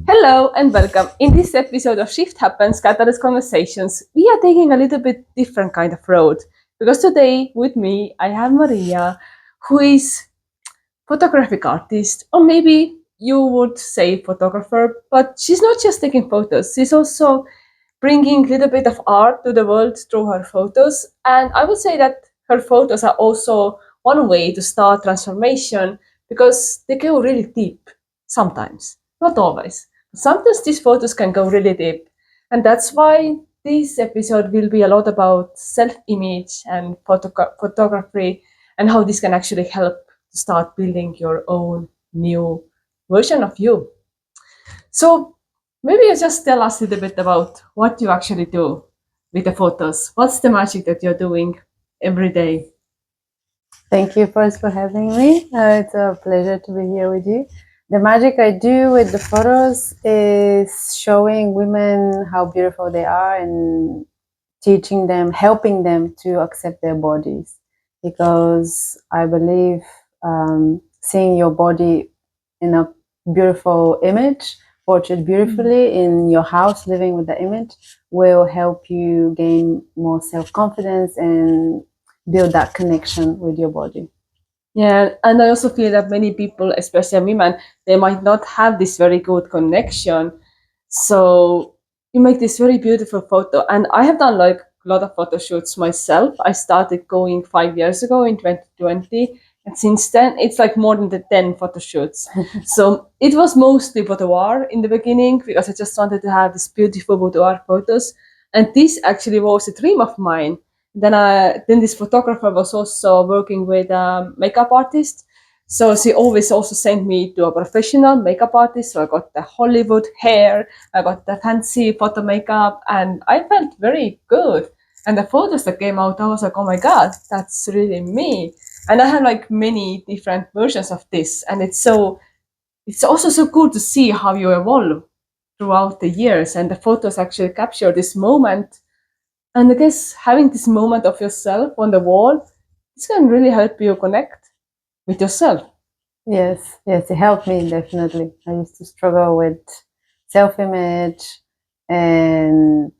Hello and welcome. In this episode of Shift Happens Catalyst Conversations, we are taking a little bit different kind of road because today with me I have Maria, who is photographic artist, or maybe you would say photographer, but she's not just taking photos, she's also bringing a little bit of art to the world through her photos. And I would say that her photos are also one way to start transformation because they go really deep sometimes, not always. Sometimes these photos can go really deep. And that's why this episode will be a lot about self image and photography and how this can actually help to start building your own new version of you. So maybe you just tell us a little bit about what you actually do with the photos. What's the magic that you're doing every day? Thank you first for having me. It's a pleasure to be here with you. The magic I do with the photos is showing women how beautiful they are and teaching them, helping them to accept their bodies. Because I believe seeing your body in a beautiful image, portrayed beautifully in your house, living with the image, will help you gain more self-confidence and build that connection with your body. Yeah, and I also feel that many people, especially women, they might not have this very good connection. So you make this very beautiful photo. And I have done like a lot of photo shoots myself. I started going 5 years ago in 2020. And since then, it's like more than the 10 photo shoots. So it was mostly boudoir in the beginning because I just wanted to have these beautiful boudoir photos. And this actually was a dream of mine. Then this photographer was also working with a makeup artist. So she always also sent me to a professional makeup artist. So I got the Hollywood hair, I got the fancy photo makeup, and I felt very good. And the photos that came out, I was like, oh my God, that's really me. And I have like many different versions of this. And it's also so cool to see how you evolve throughout the years. And the photos actually capture this moment. And I guess having this moment of yourself on the wall, this can really help you connect with yourself. Yes, yes, it helped me definitely. I used to struggle with self-image, and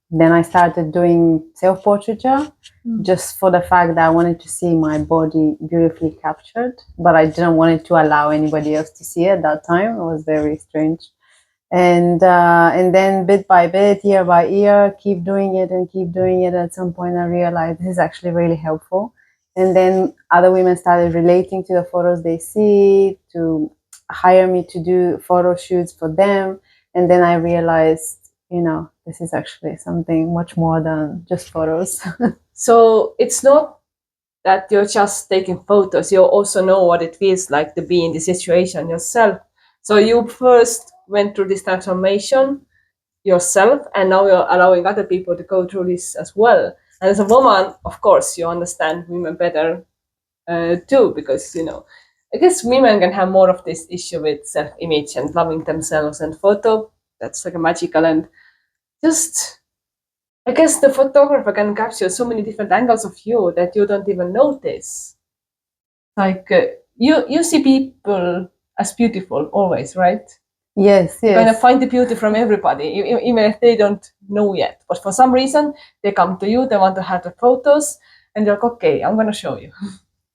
then I started doing self-portraiture just for the fact that I wanted to see my body beautifully captured, but I didn't want it to allow anybody else to see it at that time. It was very strange. And then bit by bit, year by year, keep doing it and keep doing it. At some point, I realized this is actually really helpful. And then other women started relating to the photos they see, to hire me to do photo shoots for them. And then I realized, this is actually something much more than just photos. So it's not that you're just taking photos, you also know what it feels like to be in the situation yourself. So you first went through this transformation yourself, and now you're allowing other people to go through this as well. And as a woman, of course, you understand women better too, because I guess women can have more of this issue with self-image and loving themselves, and photo that's like a magical and just I guess the photographer can capture so many different angles of you that you don't even notice. Like you see people as beautiful always, right? Yes, You kind of yes. find the beauty from everybody, even if they don't know yet. But for some reason, they come to you, they want to have the photos, and you're like, okay, I'm gonna show you.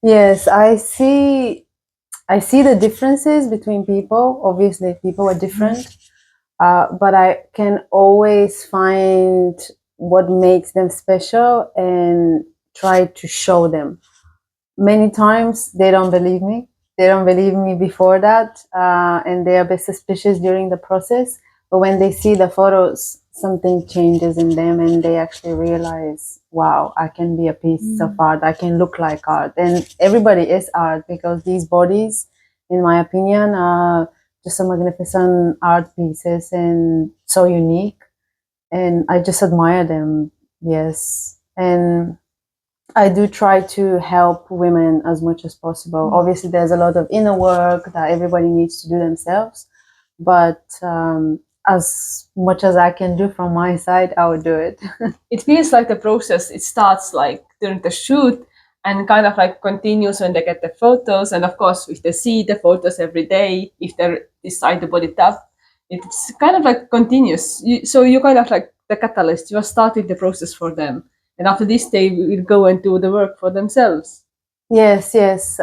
Yes, I see the differences between people. Obviously, people are different. But I can always find what makes them special and try to show them. Many times they don't believe me. They don't believe me before that, and they are a bit suspicious during the process. But when they see the photos, something changes in them, and they actually realize, wow, I can be a piece of art. I can look like art. And everybody is art because these bodies, in my opinion, are just some magnificent art pieces and so unique. And I just admire them. Yes. And I do try to help women as much as possible. Obviously, there's a lot of inner work that everybody needs to do themselves, but as much as I can do from my side, I will do it. It feels like the process, it starts like during the shoot and kind of like continues when they get the photos. And of course, if they see the photos every day, if they decide to put it up, It's kind of like continuous. So you kind of like the catalyst. You are starting the process for them, and after this, they will go and do the work for themselves. Yes, yes.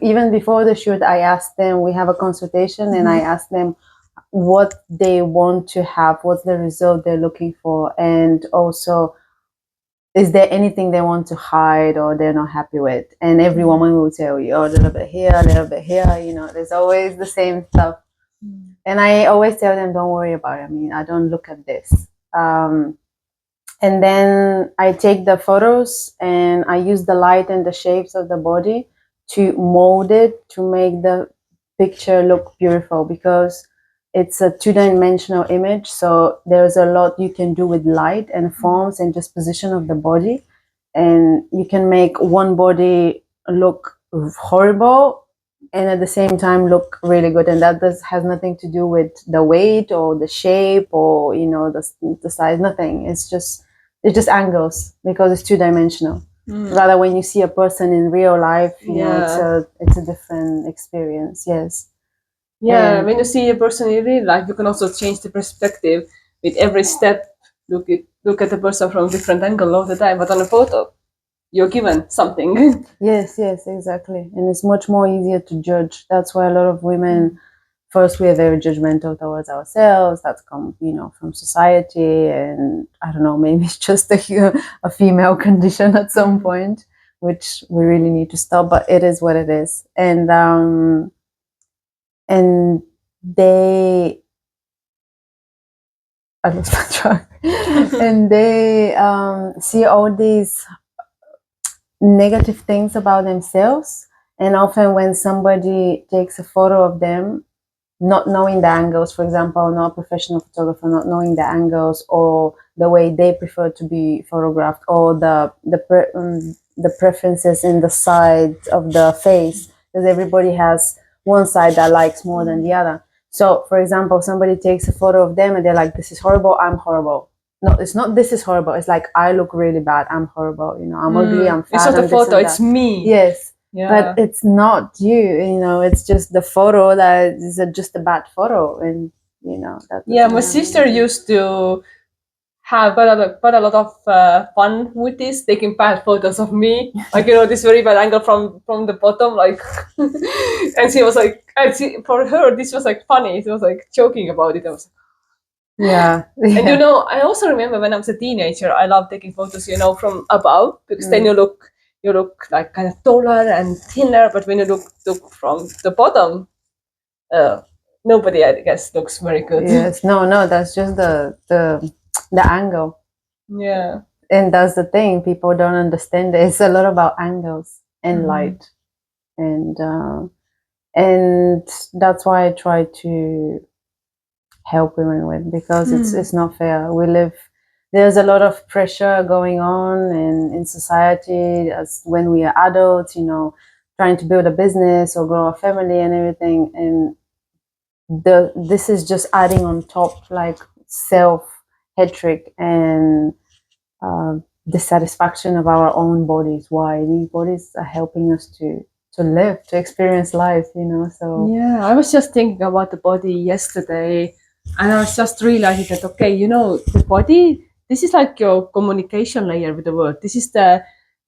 Even before the shoot, I asked them. We have a consultation, and I asked them what they want to have, what's the result they're looking for, and also is there anything they want to hide or they're not happy with. And every woman will tell you, oh, a little bit here, a little bit here. You know, there's always the same stuff. And I always tell them, don't worry about it. I mean, I don't look at this. And then I take the photos and I use the light and the shapes of the body to mold it to make the picture look beautiful, because it's a two-dimensional image. So there's a lot you can do with light and forms and just position of the body. And you can make one body look horrible and at the same time look really good. And that has nothing to do with the weight or the shape or, you know, the size, nothing. It's just angles, because it's two-dimensional. Rather, when you see a person in real life, you know, it's a different experience. Yes. Yeah, when you see a person in real life, you can also change the perspective with every step. Look at the person from a different angle all the time. But on a photo, you're given something. Yes, yes, exactly. And it's much more easier to judge. That's why a lot of women, first, we are very judgmental towards ourselves. That's come, you know, from society. And I don't know, maybe it's just a female condition at some point, which we really need to stop. But it is what it is. And they, I lost my track. And they see all these negative things about themselves. And often when somebody takes a photo of them, not knowing the angles, for example, not a professional photographer, not knowing the angles or the way they prefer to be photographed, or the preferences in the side of the face, because everybody has one side that likes more than the other. So, for example, somebody takes a photo of them and they're like, "This is horrible. I'm horrible." No, it's not. This is horrible. It's like, I look really bad. I'm horrible. You know, I'm ugly. I'm fat. It's not a photo. It's me. Yes. Yeah. But it's not you, you know, it's just the photo that is just a bad photo. And, you know, that. Yeah, my sister used to have quite a lot of fun with this, taking bad photos of me. Like, you know, this very bad angle from the bottom, like, and she was like, for her, this was like funny. She was like joking about it. I was like, yeah. And you know, I also remember when I was a teenager, I loved taking photos, you know, from above, because then you look like kind of taller and thinner. But when you look from the bottom, nobody, I guess, looks very good. Yes. No, that's just the angle. Yeah. And that's the thing, people don't understand it. It's a lot about angles and light. And that's why I try to help women with, because it's not fair. There's a lot of pressure going on in society as when we are adults, you know, trying to build a business or grow a family and everything. And this is just adding on top, like self-hatred and dissatisfaction of our own bodies. Why these bodies are helping us to live, to experience life, you know. So yeah, I was just thinking about the body yesterday, and I was just realizing that, okay, you know, the body, this is like your communication layer with the world. This is the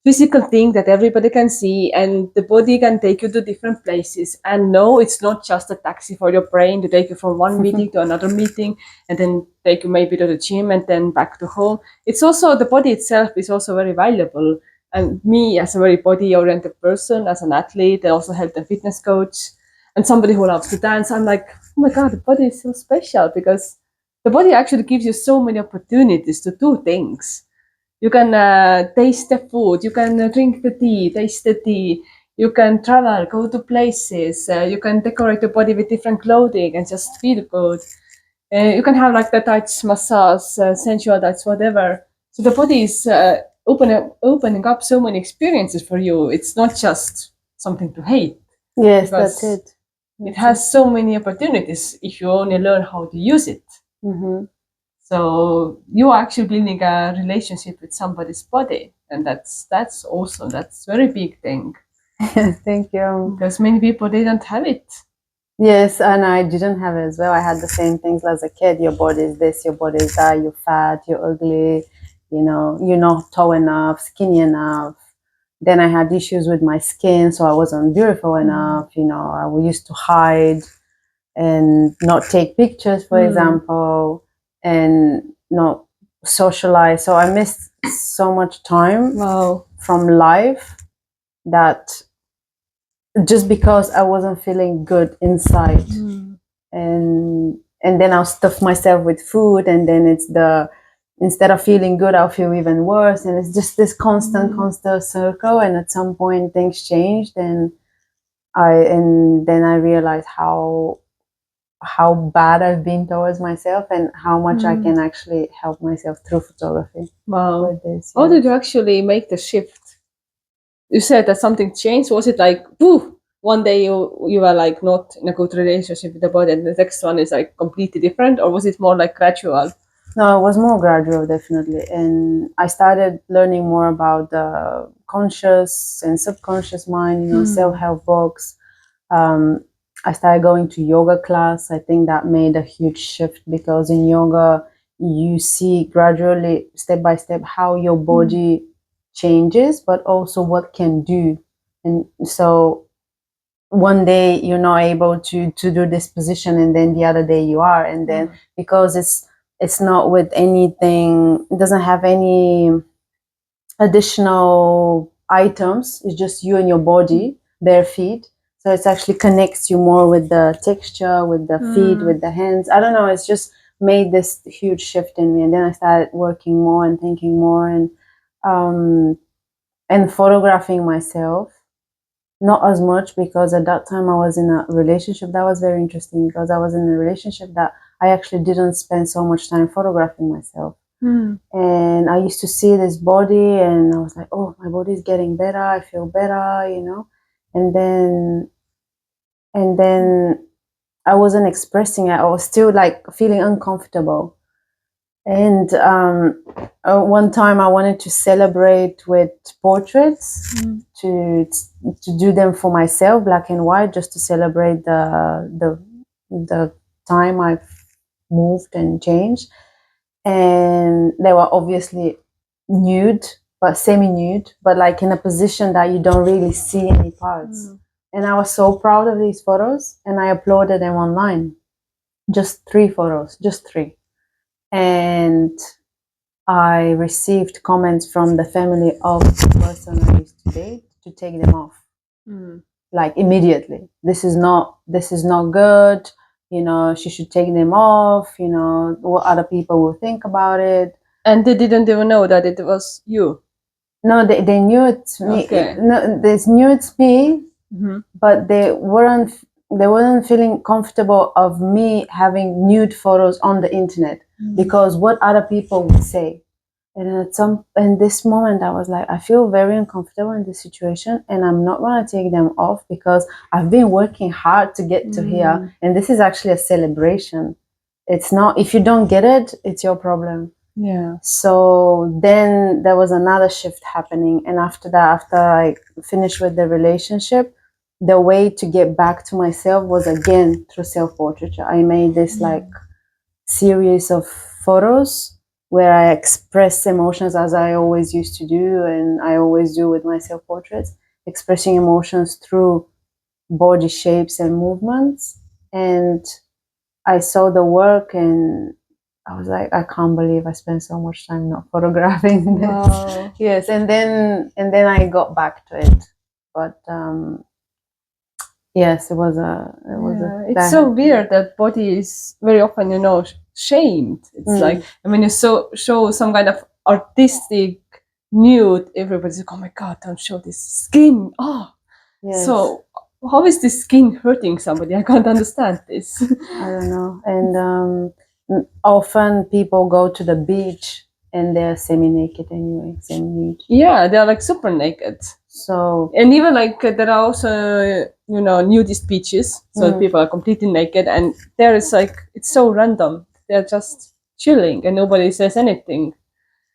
physical thing that everybody can see, and the body can take you to different places. And no, it's not just a taxi for your brain to take you from one meeting to another meeting, and then take you maybe to the gym and then back to home. It's also, the body itself is also very valuable. And me, as a very body-oriented person, as an athlete, and also health and fitness coach, and somebody who loves to dance, I'm like, oh my god, the body is so special, because the body actually gives you so many opportunities to do things. You can taste the food, you can drink the tea, taste the tea, you can travel, go to places, you can decorate your body with different clothing and just feel good. You can have like the touch massage, sensual touch, whatever. So the body is opening up so many experiences for you. It's not just something to hate. yes, that's it. It has so many opportunities if you only learn how to use it. So you are actually building a relationship with somebody's body, and that's awesome. That's a very big thing. Thank you. Because many people, they don't have it. Yes, and I didn't have it as well. I had the same things as a kid. Your body is this, your body is that, you're fat, you're ugly, you're not tall enough, skinny enough. Then I had issues with my skin, so I wasn't beautiful enough. I used to hide and not take pictures, for example, and not socialize. So I missed so much time from life that just because I wasn't feeling good inside. And then I'll stuff myself with food, and then instead of feeling good, I'll feel even worse, and it's just this constant circle. And at some point things changed, and then I realized how bad I've been towards myself, and how much I can actually help myself through photography. Wow. With this, How did you actually make the shift? You said that something changed. Was it like, woo, one day you were like not in a good relationship with the body, and the next one is like completely different, or was it more like gradual? No, it was more gradual, definitely. And I started learning more about the conscious and subconscious mind, self-help books. I started going to yoga class. I think that made a huge shift, because in yoga, you see gradually, step by step, how your body changes, but also what can do. And so one day you're not able to do this position, and then the other day you are. And then because it's not with anything, it doesn't have any additional items, it's just you and your body, bare feet. So it actually connects you more with the texture, with the feet, with the hands. I don't know, it's just made this huge shift in me. And then I started working more and thinking more, and photographing myself. Not as much, because at that time I was in a relationship. That was very interesting, because I was in a relationship that I actually didn't spend so much time photographing myself. And I used to see this body, and I was like, oh, my body is getting better, I feel better, and then I wasn't expressing it. I was still like feeling uncomfortable. And one time I wanted to celebrate with portraits, to do them for myself, black and white, just to celebrate the time I've moved and changed. And they were obviously nude, but semi-nude, but like in a position that you don't really see any parts. And I was so proud of these photos, and I uploaded them online. Just 3 photos, just 3. And I received comments from the family of the person I used to date to take them off, like immediately. This is not good. She should take them off. What other people will think about it. And they didn't even know that it was you. No, they knew it's me. Okay. No, they knew it's me, but they weren't feeling comfortable of me having nude photos on the internet, because what other people would say. And in this moment, I was like, I feel very uncomfortable in this situation, and I'm not going to take them off, because I've been working hard to get to here, and this is actually a celebration. It's not, if you don't get it, it's your problem. Yeah. So then there was another shift happening, and after that, after I finished with the relationship, the way to get back to myself was again through self-portraiture. I made this like series of photos where I express emotions, as I always used to do, and I always do with my self-portraits, expressing emotions through body shapes and movements. And I saw the work, and I was like, I can't believe I spent so much time not photographing this. Wow. Yes, and then I got back to it. But yes, it's so weird that body is very often, shamed. It's like, when you show some kind of artistic nude, everybody's like, oh my God, don't show this skin. Oh, yes. So how is this skin hurting somebody? I can't understand this. I don't know. And often people go to the beach and they're semi-naked anyway, semi-nude. Yeah, they're like super naked. So, and even like there are also nudist beaches, so people are completely naked, and there is like, it's so random. They're just chilling and nobody says anything.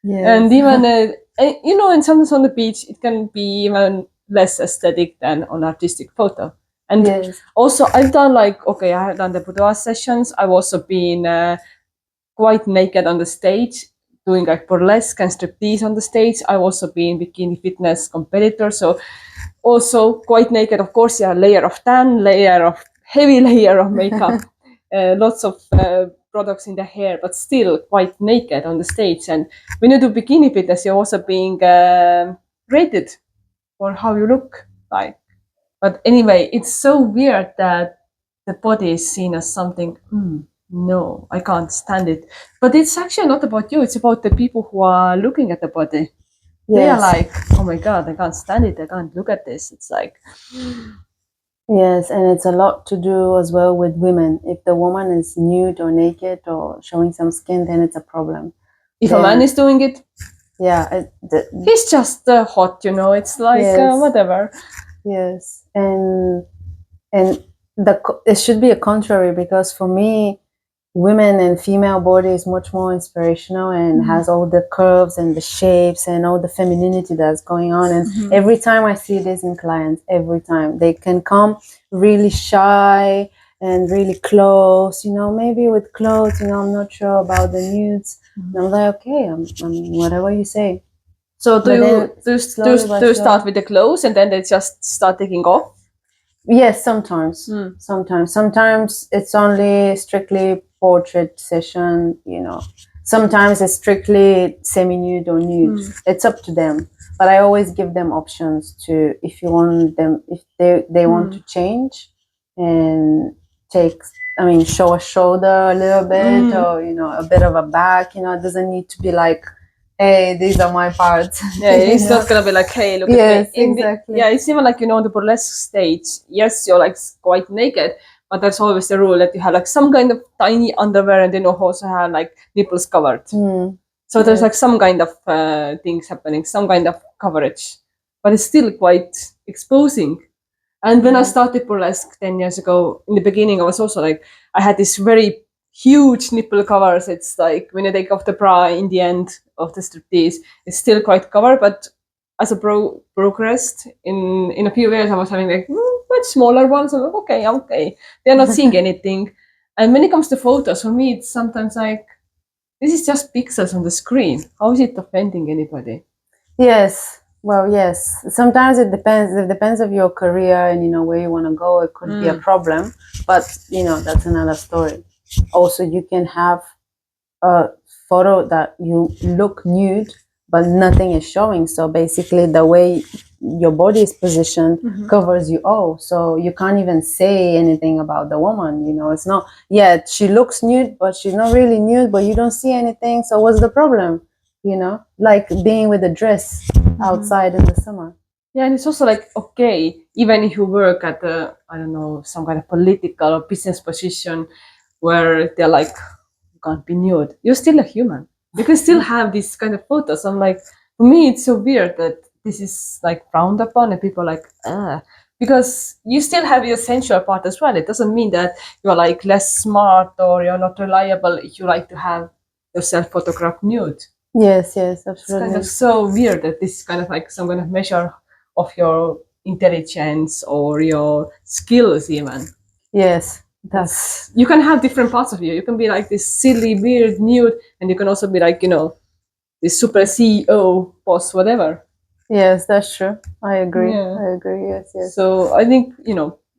yes. And even and sometimes on the beach it can be even less aesthetic than on artistic photo. And Yes. also I've done like, okay, I have done the boudoir sessions. I've also been quite naked on the stage, doing like burlesque and striptease on the stage. I've also been bikini fitness competitor, so also quite naked. Of course, yeah, layer of tan, layer of heavy layer of makeup, lots of products in the hair, but still quite naked on the stage. And when you do bikini fitness, you're also being rated for how you look like. But anyway, it's so weird that the body is seen as something. No, I can't stand it. But it's actually not about you. It's about the people who are looking at the body. They are Yes. like, oh my god, I can't stand it. I can't look at this. It's like, Yes, and it's a lot to do as well with women. If the woman is nude or naked or showing some skin, then it's a problem. if a man is doing it, Yeah, he's just hot, you know. It's like Yes. whatever. yes, and it should be a contrary, because for me, women and female body is much more inspirational and has all the curves and the shapes and all the femininity that's going on. And every time I see this in clients, every time they can come really shy and really close, maybe with clothes, I'm not sure about the nudes. And I'm like, okay, I'm whatever you say. So do But you then slowly by do you slowly. start with the clothes and then they just start taking off? Yes, sometimes. Sometimes it's only strictly portrait session, Sometimes it's strictly semi-nude or nude. It's up to them. But I always give them options to, if they want to change and show a shoulder a little bit, or, a bit of a back, it doesn't need to be like, hey, these are my parts. Yeah, it's not gonna be like, hey, look Yes, at me. exactly. Yeah, it's even like, on the burlesque stage. Yes, you're like quite naked, but there's always the rule that you have like some kind of tiny underwear, and then you also have like nipples covered. So there's like some kind of things happening, some kind of coverage, but it's still quite exposing. And when I started burlesque 10 years ago, in the beginning, I was also like, I had this very huge nipple covers. It's like when you take off the bra in the end of the striptease, it's still quite covered. But as a progressed in a few years, I was having like much smaller ones. I'm like, okay, they're not seeing anything. And when it comes to photos, for me, it's sometimes like, this is just pixels on the screen. How is it offending anybody? Yes. Well, yes. Sometimes it depends. It depends of your career and where you want to go. It could be a problem, but that's another story. Also, you can have a photo that you look nude, but nothing is showing. So basically, the way your body is positioned covers you all. So you can't even say anything about the woman. It's not. Yeah, she looks nude, but she's not really nude. But you don't see anything. So what's the problem? Like being with a dress outside in the summer. Yeah, and it's also like, okay, even if you work at I don't know, some kind of political or business position where they're like, you can't be nude, you're still a human. You can still have these kind of photos. I'm like, for me, it's so weird that this is like frowned upon and people are like, because you still have your sensual part as well. It doesn't mean that you're like less smart or you're not reliable if you like to have yourself photographed nude. Yes, It's absolutely. kind of so weird that this is kind of like some kind of measure of your intelligence or your skills even. Yes, that's You can have different parts of you. You can be like this silly, weird, nude, and you can also be like, this super CEO boss, whatever. yes, that's true. I agree. Yeah. I agree. Yes. So I think,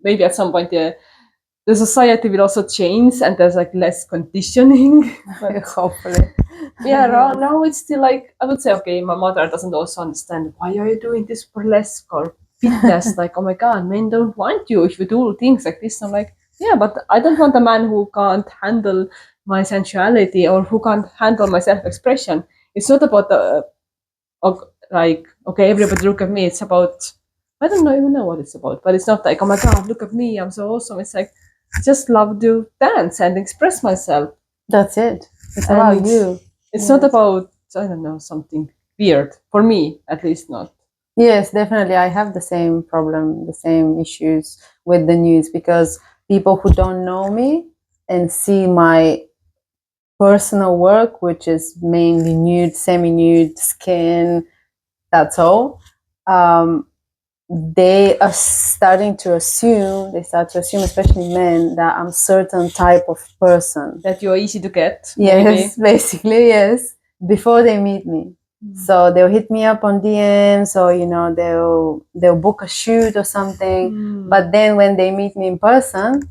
maybe at some point the society will also change and there's like less conditioning. But Hopefully. yeah, now it's still like, I would say, okay, my mother doesn't also understand, why are you doing this burlesque or fitness? Like, oh my god, men don't want you if you do things like this. I'm like, yeah, but I don't want a man who can't handle my sensuality or who can't handle my self-expression. It's not about like, okay, everybody look at me. It's about, I don't even know what it's about, but it's not like, oh my god, look at me, I'm so awesome. It's like, just love to dance and express myself. That's it. It's And about you. it's not about, I don't know, something weird. For me, at least not. Yes, definitely. I have the same problem, the same issues with the news, because people who don't know me and see my personal work, which is mainly nude, semi-nude, skin, that's all. Um, they are starting to assume, especially men, that I'm certain type of person. That you're easy to get. Yes, maybe. basically, yes. Before they meet me. So they'll hit me up on DMs, or they'll book a shoot or something. But then when they meet me in person,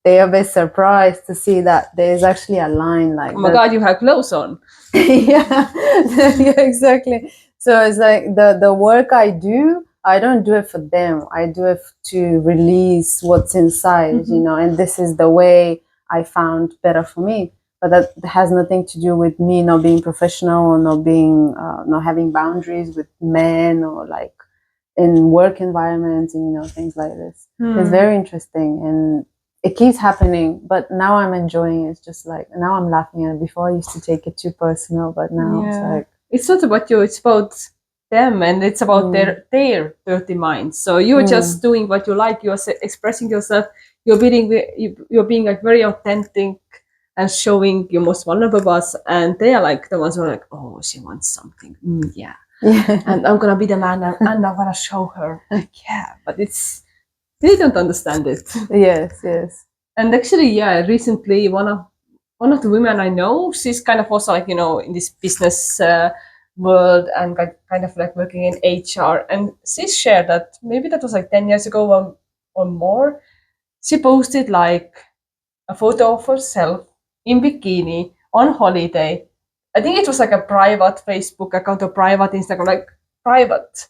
they are a bit surprised to see that there's actually a line like oh my god, you have clothes on. yeah. Yeah, exactly. So it's like the work I do, I don't do it for them. I do it to release what's inside, and this is the way I found better for me. But that has nothing to do with me not being professional, or not having boundaries with men, or like in work environments, and things like this. It's very interesting, and it keeps happening, but now I'm enjoying it. It's just like, now I'm laughing at it. Before I used to take it too personal, but now it's like, it's not about you, it's about them, and it's about their dirty minds. So you're just doing what you like, you're expressing yourself, you're being like very authentic and showing your most vulnerable parts, and they are like the ones who are like, oh, she wants something. Yeah. And I'm gonna be the man, and I'm gonna show her. Like, yeah, but they don't understand it. yes. And actually, yeah, recently one of the women I know, she's kind of also like, in this business world, and kind of like working in HR. And she shared that maybe that was like 10 years ago, or more. She posted like a photo of herself in bikini on holiday. I think it was like a private Facebook account or private Instagram, like private,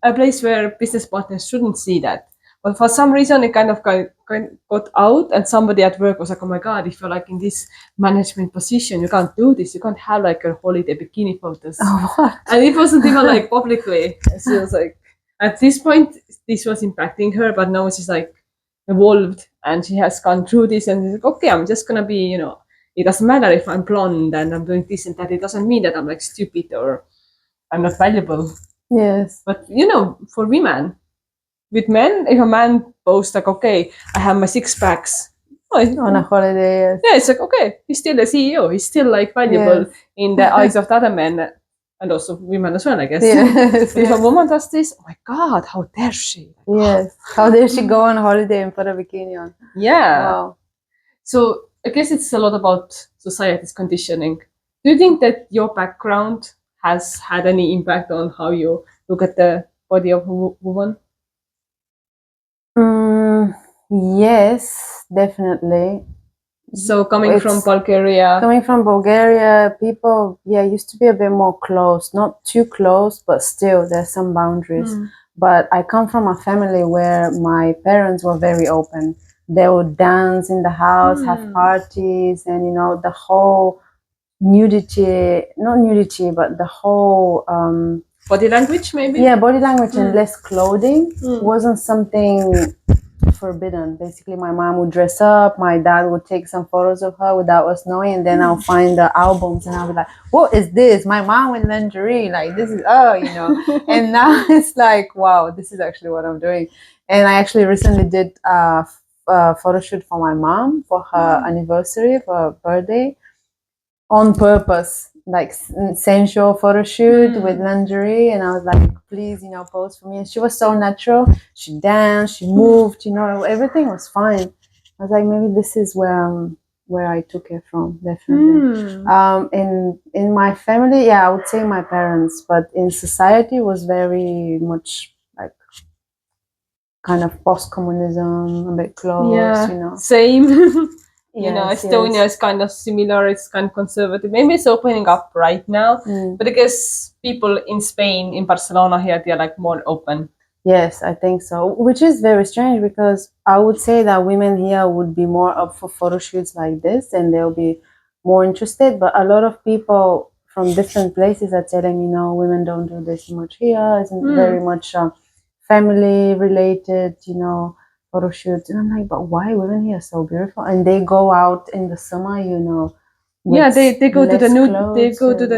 a place where business partners shouldn't see that. But for some reason, it kind of got out, and somebody at work was like, "Oh my god, if you're like in this management position, you can't do this. You can't have like a holiday bikini photos." What? And it wasn't even like publicly. She was like, at this point, this was impacting her, but now she's like evolved, and she has gone through this, and she's like, okay, I'm just gonna be, it doesn't matter if I'm blonde and I'm doing this and that. It doesn't mean that I'm like stupid or I'm not valuable. Yes. But for women, with men, if a man posts like, okay, I have my 6 packs, On a holiday, yes. yeah, it's like, okay, he's still a CEO. He's still like valuable in the eyes of the other men, and also women as well, I guess. Yes, But if a woman does this, oh my god, how dare she? yes. How dare she go on holiday and put a bikini on? Yeah. Wow. So I guess it's a lot about society's conditioning. Do you think that your background has had any impact on how you look at the body of a woman? Yes, definitely. So coming from Bulgaria, People, used to be a bit more close, not too close, but still there's some boundaries. But I come from a family where my parents were very open. They would dance in the house, have parties, and the whole not nudity, but the whole body language, maybe? yeah, body language and less clothing wasn't something forbidden. Basically, my mom would dress up, my dad would take some photos of her without us knowing, and then I'll find the albums and I'll be like, what is this? My mom with lingerie, like this is and now it's like, wow, this is actually what I'm doing. And I actually recently did a photo shoot for my mom for her anniversary, for her birthday, on purpose, like sensual photo shoot with lingerie, and I was like, please, pose for me. And she was so natural. She danced, she moved, everything was fine. I was like, maybe this is where I took it from, definitely. In my family, I would say my parents, but in society it was very much like kind of post-communism, a bit close, Same. Yes, Estonia is kind of similar. It's kind of conservative. Maybe it's opening up right now, but I guess people in Spain, in Barcelona here, they're like more open. Yes, I think so. Which is very strange, because I would say that women here would be more up for photo shoots like this, and they'll be more interested. But a lot of people from different places are telling me, no, women don't do this much here. It's very much family related, photo shoots. And I'm like, but why? Women here are so beautiful, and they go out in the summer, Yeah, they go to the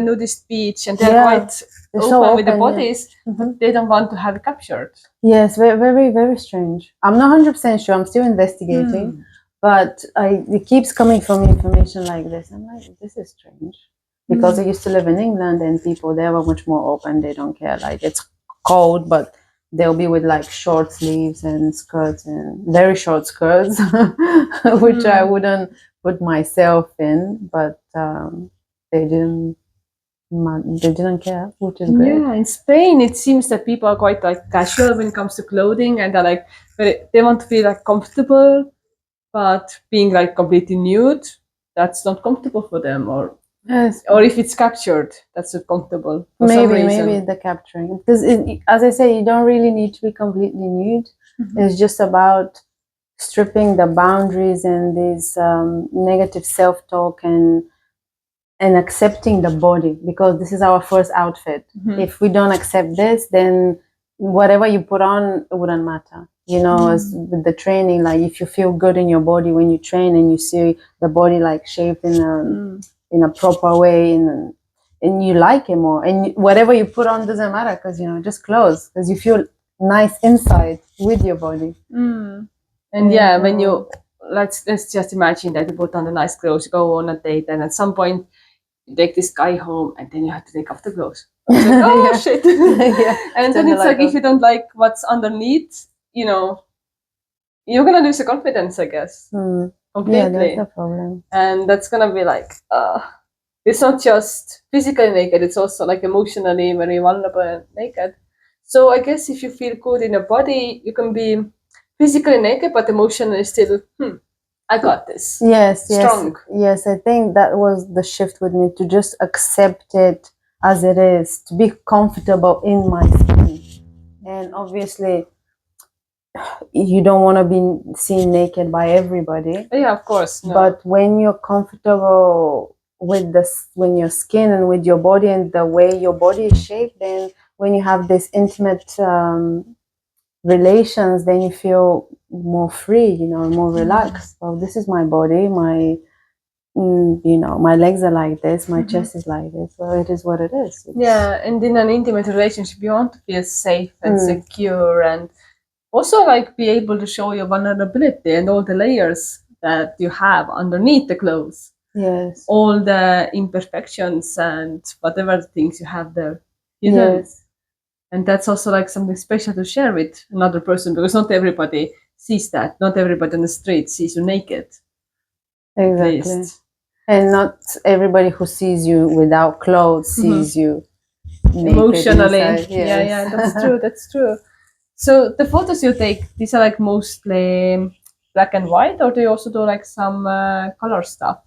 nudist beach, and they're quite open with the bodies, but they don't want to have it captured. Yes, very, very, very strange. I'm not 100% sure. I'm still investigating, but it keeps coming from information like this. I'm like, this is strange, because I used to live in England, and people there were much more open. They don't care. Like, it's cold, but they'll be with like short sleeves and skirts and very short skirts, which I wouldn't put myself in, but they didn't they didn't care, which is great. Yeah, in Spain, it seems that people are quite like casual when it comes to clothing, and they're like, they want to feel like comfortable, but being like completely nude, that's not comfortable for them, Yes, or if it's captured, that's not comfortable for some reason. maybe the capturing, because as I say, you don't really need to be completely nude. It's just about stripping the boundaries and this negative self-talk and accepting the body, because this is our first outfit. If we don't accept this, then whatever you put on, it wouldn't matter. You know, as with the training, like if you feel good in your body when you train and you see the body like shaped in a proper way, and you like it more, and whatever you put on doesn't matter, because you know, just clothes, because you feel nice inside with your body. And yeah, when you let's just imagine that you put on the nice clothes, go on a date, and at some point you take this guy home, and then you have to take off the clothes. It's like, oh Yeah. shit! Yeah. And then it's like if you don't like what's underneath, you know, you're gonna lose your confidence, I guess, Yeah, completely. that's the problem. And that's gonna be like, it's not just physically naked; it's also like emotionally very vulnerable and naked. So I guess if you feel good in your body, you can be physically naked, but emotionally still, I got this. Yes, Strong. yes. I think that was the shift with me, to just accept it as it is, to be comfortable in my skin. And obviously, you don't want to be seen naked by everybody. Yeah, of course. No. But when you're comfortable with this, when your skin and with your body and the way your body is shaped, then when you have this intimate relations, then you feel more free, you know, more relaxed. So this is my body, my you know, my legs are like this, my chest is like this. Well, it is what it is. Yeah, and in an intimate relationship, you want to feel safe and secure, and also like be able to show your vulnerability and all the layers that you have underneath the clothes. Yes. All the imperfections and whatever things you have there. Yes. And that's also like something special to share with another person, because not everybody sees that. Not everybody on the street sees you naked. Exactly. And not everybody who sees you without clothes sees you naked emotionally. inside. Yes. Yeah, that's true. That's true. So the photos you take, these are like mostly black and white, or do you also do like some color stuff?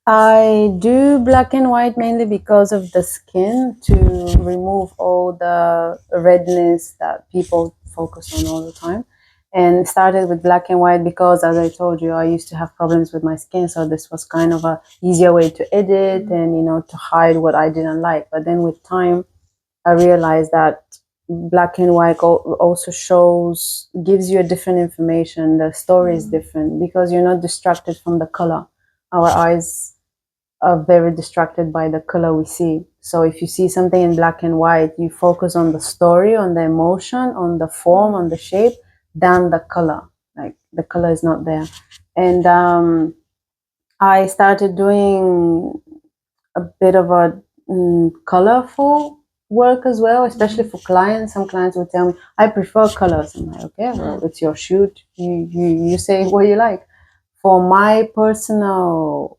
I do black and white mainly because of the skin, to remove all the redness that people focus on all the time. And started with black and white because, as I told you, I used to have problems with my skin, so this was kind of a easier way to edit and, you know, to hide what I didn't like. But then with time, I realized that black and white also gives you a different information. The story is different because you're not distracted from the color. Our eyes are very distracted by the color we see. So if you see something in black and white, you focus on the story, on the emotion, on the form, on the shape, than the color. Like the color is not there. And I started doing a bit of a colorful work as well, especially for clients. Some clients would tell me, I prefer colors. I'm like, okay, well, it's your shoot. You say what you like. For my personal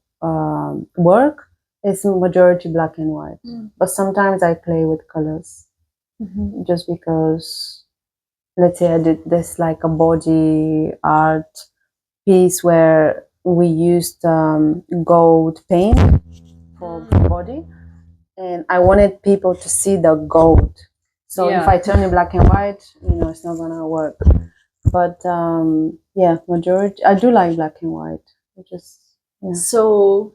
work, it's majority black and white. But sometimes I play with colors, just because, let's say I did this like a body art piece where we used gold paint for body, and I wanted people to see the gold. So if I turn it black and white, you know, it's not gonna work. But yeah, majority I do like black and white. So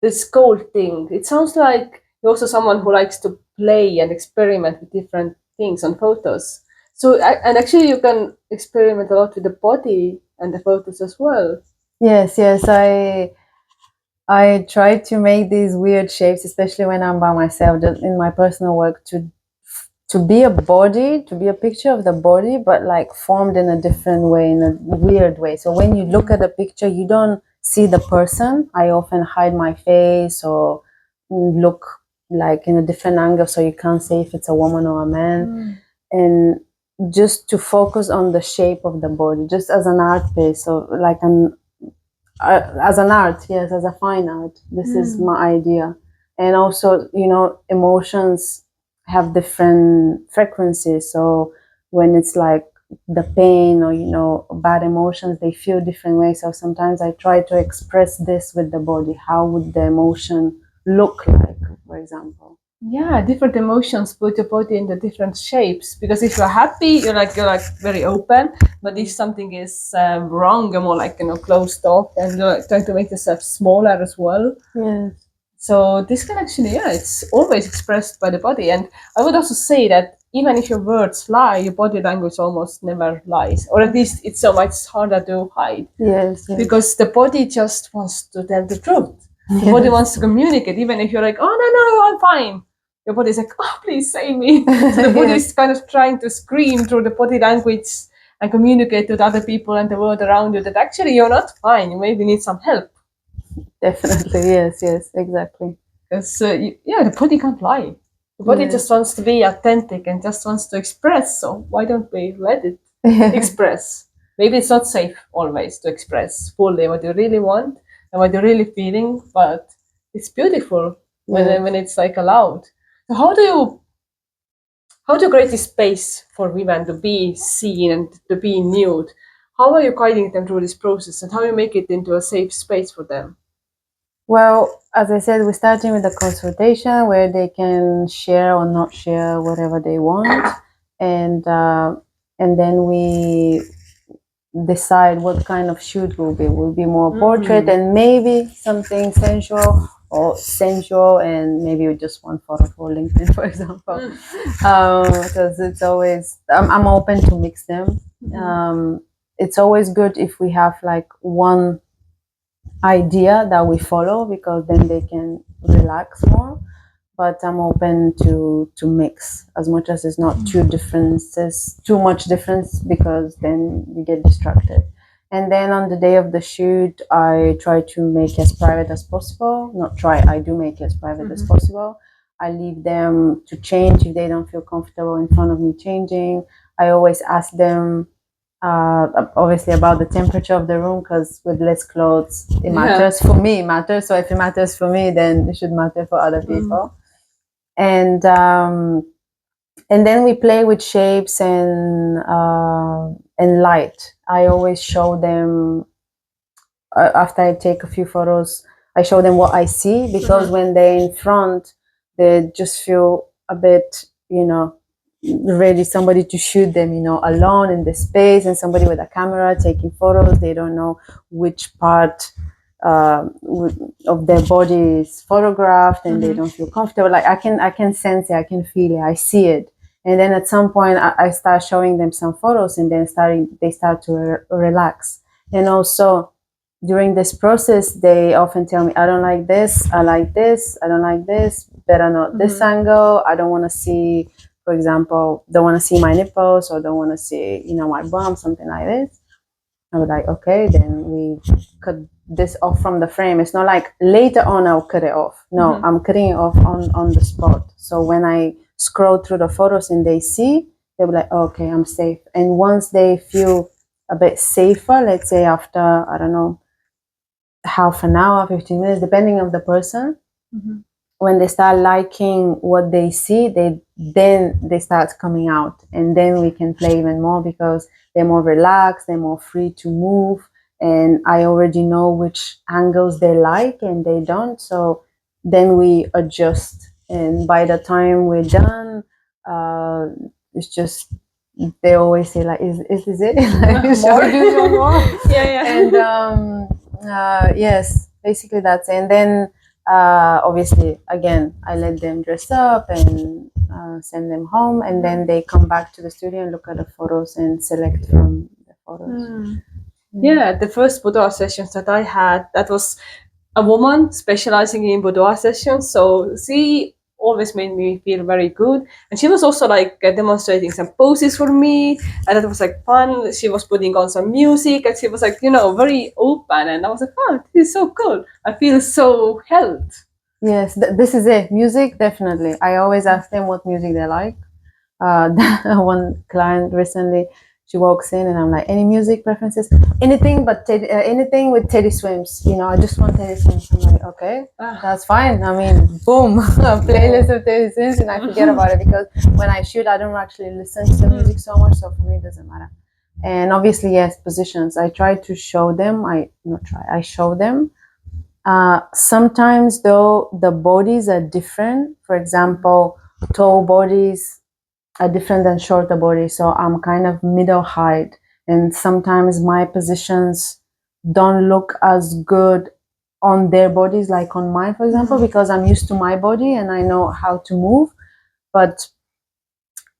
this gold thing, it sounds like you're also someone who likes to play and experiment with different things on photos. So and actually you can experiment a lot with the body and the photos as well. Yes, I try to make these weird shapes, especially when I'm by myself, just in my personal work, to be a body, to be a picture of the body, but like formed in a different way, in a weird way. So when you look at a picture, you don't see the person. I often hide my face or look like in a different angle, so you can't say if it's a woman or a man, and just to focus on the shape of the body, just as an art piece, so like an as an art, yes, as a fine art. This is my idea. And also, emotions have different frequencies. So when it's like the pain or bad emotions, they feel different ways. So sometimes I try to express this with the body. How would the emotion look like, for example? Yeah, different emotions put your body into different shapes. Because if you're happy, you're like very open. But if something is wrong, you're more like closed off, and you're like, trying to make yourself smaller as well. Yes. So this can actually, yeah, it's always expressed by the body. And I would also say that even if your words lie, your body language almost never lies, or at least it's so much harder to hide. Yes, yes. Because the body just wants to tell the truth. The body wants to communicate, even if you're like, oh no, I'm fine. Your body's like, oh please save me. So the body is kind of trying to scream through the body language and communicate to the other people and the world around you that actually you're not fine. You maybe need some help. Definitely, yes, exactly. Because the body can't lie. The body just wants to be authentic and just wants to express. So why don't we let it express? Maybe it's not safe always to express fully what you really want and what you're really feeling, but it's beautiful when it's like allowed. So how do you create this space for women to be seen and to be nude? How are you guiding them through this process, and how you make it into a safe space for them? Well, as I said, we're starting with a consultation where they can share or not share whatever they want, and then we decide what kind of shoot will be more portrait and maybe something sensual or sensual, and maybe just one photo for LinkedIn, for example, because it's always I'm open to mix them. It's always good if we have like one idea that we follow, because then they can relax more. But I'm open to mix as much as it's not too much difference, because then you get distracted. And then on the day of the shoot, I try to make it as private as possible. Not try, I do make it as private as possible. I leave them to change if they don't feel comfortable in front of me changing. I always ask them obviously about the temperature of the room, because with less clothes it matters. For me it matters, so if it matters for me, then it should matter for other people. And then we play with shapes and light. I always show them after I take a few photos, I show them what I see, because when they're in front, they just feel a bit, ready somebody to shoot them, alone in the space, and somebody with a camera taking photos. They don't know which part of their body is photographed, and they don't feel comfortable. Like I can sense it, I can feel it, I see it. And then at some point, I start showing them some photos, and then they start to relax. And also, during this process, they often tell me, I don't like this, I like this, I don't like this, better not this angle. I don't want to see, for example, don't want to see my nipples, or don't want to see, my bum, something like this. I was like, okay, then we cut this off from the frame. It's not like later on I'll cut it off. No, I'm cutting it off on the spot. So when I scroll through the photos and they see, they'll be like, oh, okay, I'm safe. And once they feel a bit safer, let's say after, I don't know, half an hour, 15 minutes, depending on the person, when they start liking what they see, then they start coming out, and then we can play even more, because they're more relaxed, they're more free to move, and I already know which angles they like and they don't. So then we adjust, and by the time we're done, it's just, they always say like, is this it? Like, shall we do some more? And yes, basically that's it. And then obviously, again, I let them dress up and send them home, and then they come back to the studio and look at the photos and select from the photos. Yeah, the first boudoir sessions that I had, that was a woman specializing in boudoir sessions. So she always made me feel very good. And she was also like demonstrating some poses for me. And that was like fun. She was putting on some music, and she was like, very open. And I was like, oh, this is so cool. I feel so held. Yes, this is it. Music, definitely. I always ask them what music they like. One client recently, she walks in and I'm like, any music preferences? Anything but anything with Teddy Swims. You know, I just want Teddy Swims. I'm like, okay, that's fine. I mean, boom, a playlist of Teddy Swims, and I forget about it because when I shoot, I don't actually listen to the music so much. So for me, it doesn't matter. And obviously, yes, positions. I try to show them. I show them. Sometimes though the bodies are different. For example, tall bodies are different than shorter bodies. So I'm kind of middle height, and sometimes my positions don't look as good on their bodies like on mine, for example, because I'm used to my body and I know how to move. But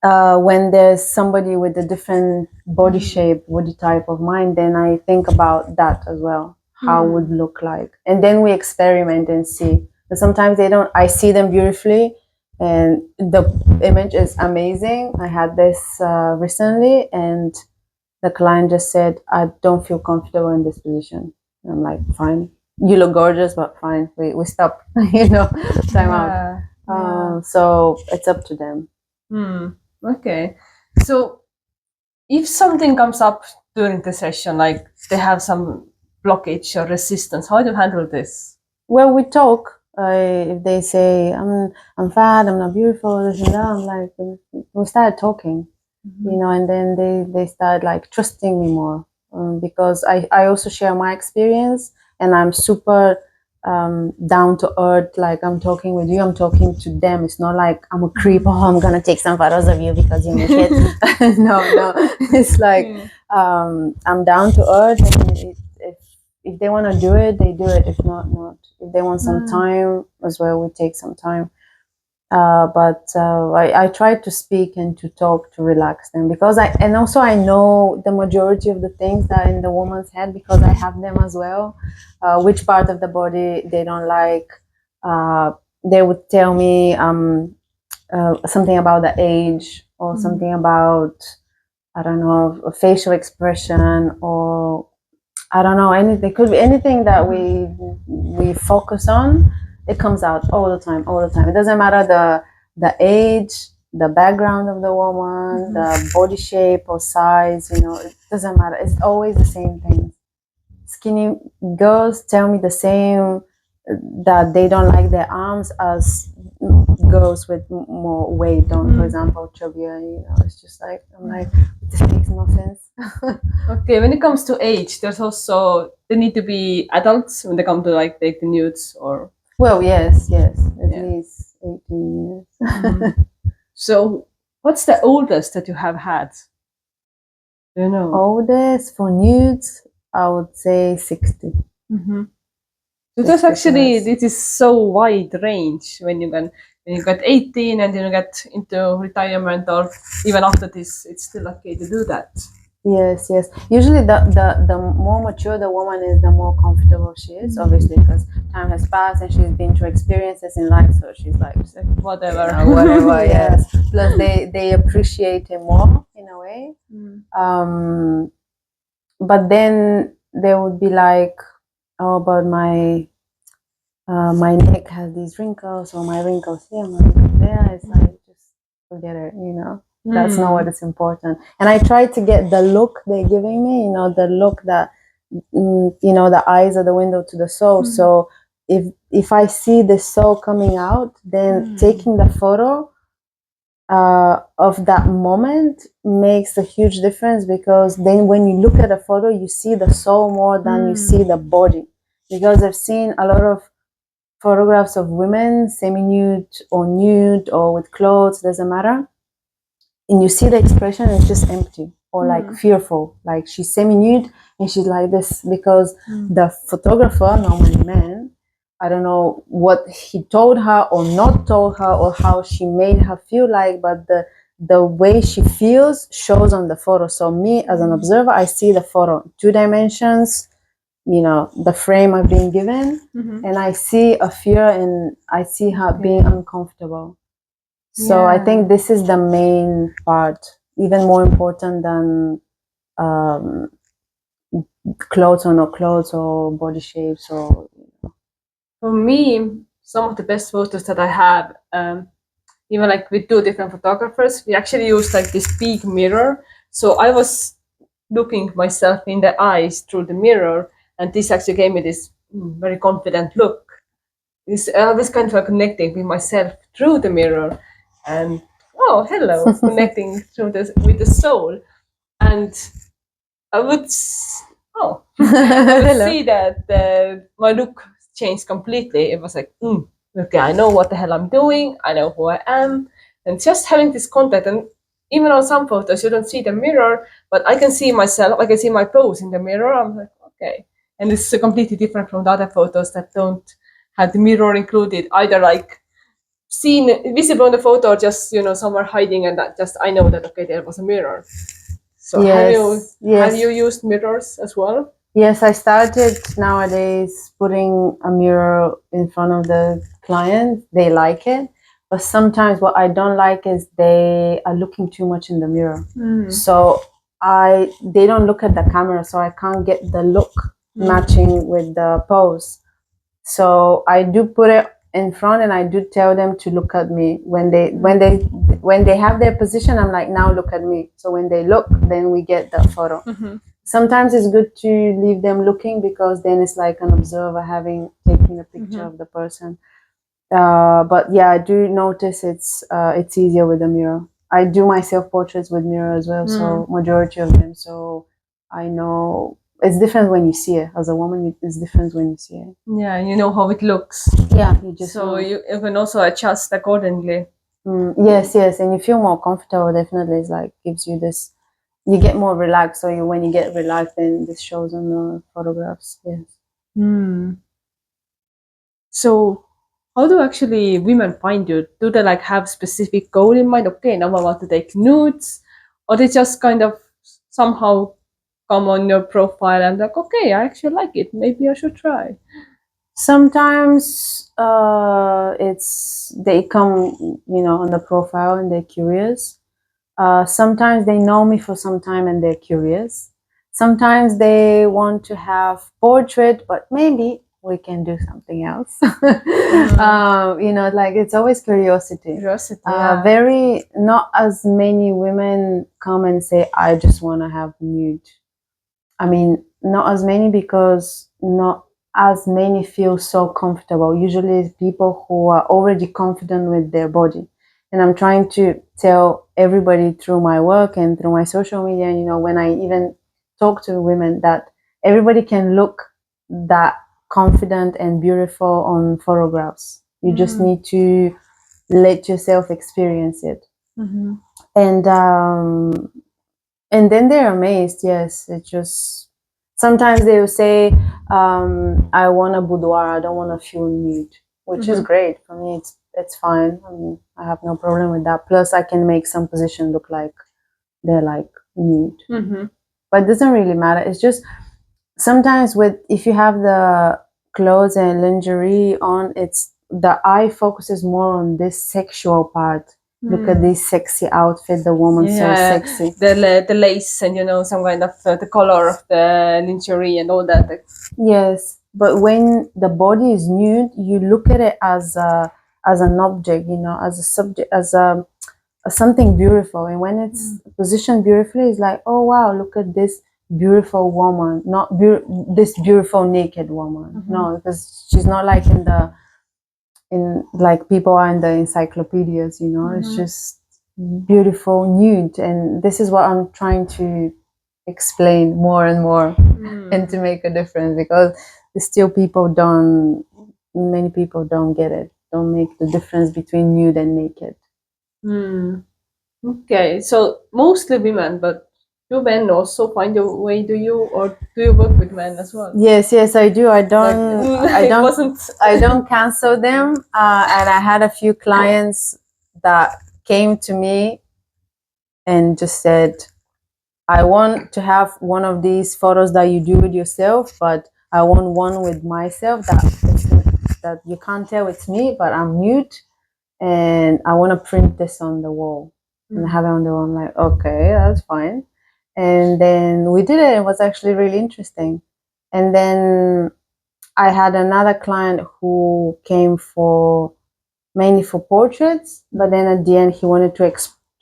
when there's somebody with a different body shape, body type of mine, then I think about that as well. How would look like, and then we experiment and see. But sometimes they don't. I see them beautifully, and the image is amazing. I had this recently, and the client just said, "I don't feel comfortable in this position." I'm like, "Fine, you look gorgeous, but fine, we stop. Time out." So it's up to them. Okay. So if something comes up during the session, like they have some blockage or resistance, how do you handle this? Well, we talk. If they say I'm fat, I'm not beautiful, this and that, I'm like, we started talking, and then they start like trusting me more, because I also share my experience, and I'm super down to earth. Like I'm talking with you, I'm talking to them. It's not like I'm a creep. Oh, I'm gonna take some photos of you because you make it. No, it's like I'm down to earth, and if they want to do it, they do it. If not, not. If they want some time as well, we take some time. But I try to speak and to talk to relax them, because and also I know the majority of the things that are in the woman's head because I have them as well. Which part of the body they don't like. They would tell me something about the age, or something about, I don't know, a facial expression, or I don't know, anything. It could be anything that we focus on. It comes out all the time, all the time. It doesn't matter the age, the background of the woman, the body shape or size. It doesn't matter. It's always the same thing. Skinny girls tell me the same, that they don't like their arms as girls with more weight on. For example, chubbier. It's just like, I'm like, this makes no sense. Okay, when it comes to age, there's also they need to be adults when they come to like take the nudes or. Well, yes, at least 18 years. So, what's the oldest that you have had? Do you know? Oldest for nudes, I would say 60. So there's 60 actually plus. this is so wide range when you got 18 and then you get into retirement, or even after this, it's still okay to do that. Yes. Usually, the more mature the woman is, the more comfortable she is. Obviously, because time has passed and she's been through experiences in life, so she's like, Whatever. whatever. Yes. Plus, they appreciate it more in a way. But then they would be like, "Oh, but my neck has these wrinkles, or my wrinkles here, my wrinkles there." It's like, just forget it. That's not what is important. And I try to get the look they're giving me. The look that, the eyes are the window to the soul. So if I see the soul coming out, then taking the photo of that moment makes a huge difference, because then when you look at a photo, you see the soul more than you see the body. Because I've seen a lot of photographs of women semi-nude or nude or with clothes, doesn't matter, and you see the expression, it's just empty or like fearful, like she's semi-nude and she's like this, because the photographer, normally man, I don't know what he told her or not told her, or how she made her feel like, but the way she feels shows on the photo. So me as an observer, I see the photo 2 dimensions, the frame I've been given, and I see a fear, and I see her being uncomfortable. So I think this is the main part, even more important than clothes or no clothes, or body shapes, or. For me, some of the best photos that I have. Even like with two different photographers, we actually used like this big mirror. So I was looking myself in the eyes through the mirror, and this actually gave me this very confident look. This I was kind of like connecting with myself through the mirror, and oh, hello, connecting through this with the soul, and I would oh, I would see that my look changed completely. It was like, okay, I know what the hell I'm doing. I know who I am, and just having this contact. And even on some photos, you don't see the mirror, but I can see myself. I can see my pose in the mirror. I'm like, okay, and this is completely different from the other photos that don't have the mirror included. Either like seen visible in the photo, or just somewhere hiding, and that just I know that okay, there was a mirror. So have you used mirrors as well? Yes, I started nowadays putting a mirror in front of the client. They like it. But sometimes what I don't like is they are looking too much in the mirror. So they don't look at the camera, so I can't get the look matching with the pose. So I do put it in front, and I do tell them to look at me when they have their position. I'm like, now look at me. So when they look, then we get the photo. Sometimes it's good to leave them looking, because then it's like an observer taking a picture of the person. But yeah, I do notice it's easier with a mirror. I do my self-portraits with mirror as well, so majority of them. So I know it's different when you see it. As a woman, it's different when you see it. Yeah, you know how it looks. Yeah, you just so you can also adjust accordingly. Yes, and you feel more comfortable. Definitely, it's like gives you this. You get more relaxed. So when you get relaxed, then this shows on the photographs. Yes. So how do actually women find you? Do they like have specific goal in mind? Okay, now I want to take nudes, or they just kind of somehow come on your profile and like, okay, I actually like it. Maybe I should try. Sometimes they come, on the profile and they're curious. Sometimes they know me for some time and they're curious. Sometimes they want to have portrait, but maybe we can do something else. Like it's always curiosity. Yeah. Very not as many women come and say, I just want to have nude. I mean, not as many, because not as many feel so comfortable. Usually it's people who are already confident with their body. And I'm trying to tell everybody through my work and through my social media, when I even talk to women, that everybody can look that confident and beautiful on photographs. You just need to let yourself experience it. And then they're amazed. Yes, it just sometimes they will say, I want a boudoir, I don't want to feel nude, which is great for me. It's fine. I mean, I have no problem with that. Plus I can make some position look like they're like nude. But it doesn't really matter. It's just sometimes if you have the clothes and lingerie on, it's the eye focuses more on this sexual part. Look at this sexy outfit, the woman's so sexy. The lace and some kind of the color of the lingerie and all that. Yes, but when the body is nude, you look at it as an object, as a subject, as something beautiful. And when it's positioned beautifully, it's like, oh wow, look at this beautiful woman, not this beautiful naked woman. No, because she's not like in like people are in the encyclopedias, it's just beautiful nude. And this is what I'm trying to explain more and more and to make a difference, because still many people don't get it, don't make the difference between nude and naked. Okay, so mostly women, but do men also find a way to you, or do you work with men as well? Yes, I do. I don't cancel them. And I had a few clients that came to me and just said, I want to have one of these photos that you do with yourself, but I want one with myself that you can't tell it's me, but I'm nude, and I want to print this on the wall and have it on the wall. I'm like, okay, that's fine. And then we did it. It was actually really interesting. And then I had another client who came for mainly for portraits, but then at the end he wanted to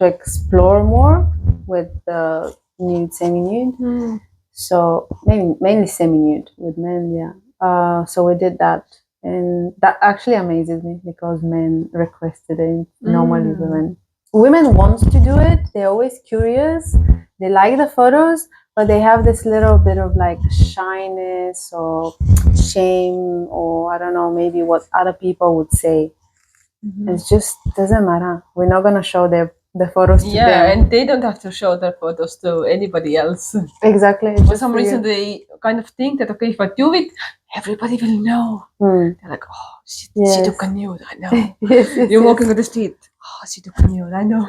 explore more with the nude, semi-nude. So mainly semi-nude with men, yeah. So we did that, and that actually amazes me because men requested it. Normally, women want to do it. They're always curious. They like the photos, but they have this little bit of like shyness or shame, or I don't know, maybe what other people would say. It just doesn't matter. We're not gonna show the photos to Yeah, them. and they don't have to show their photos to anybody else. Exactly. For some reason, they kind of think that, okay, if I do it, everybody will know. They're like, oh, she took a nude, I know. You're walking on the street, oh, she took a nude, I know.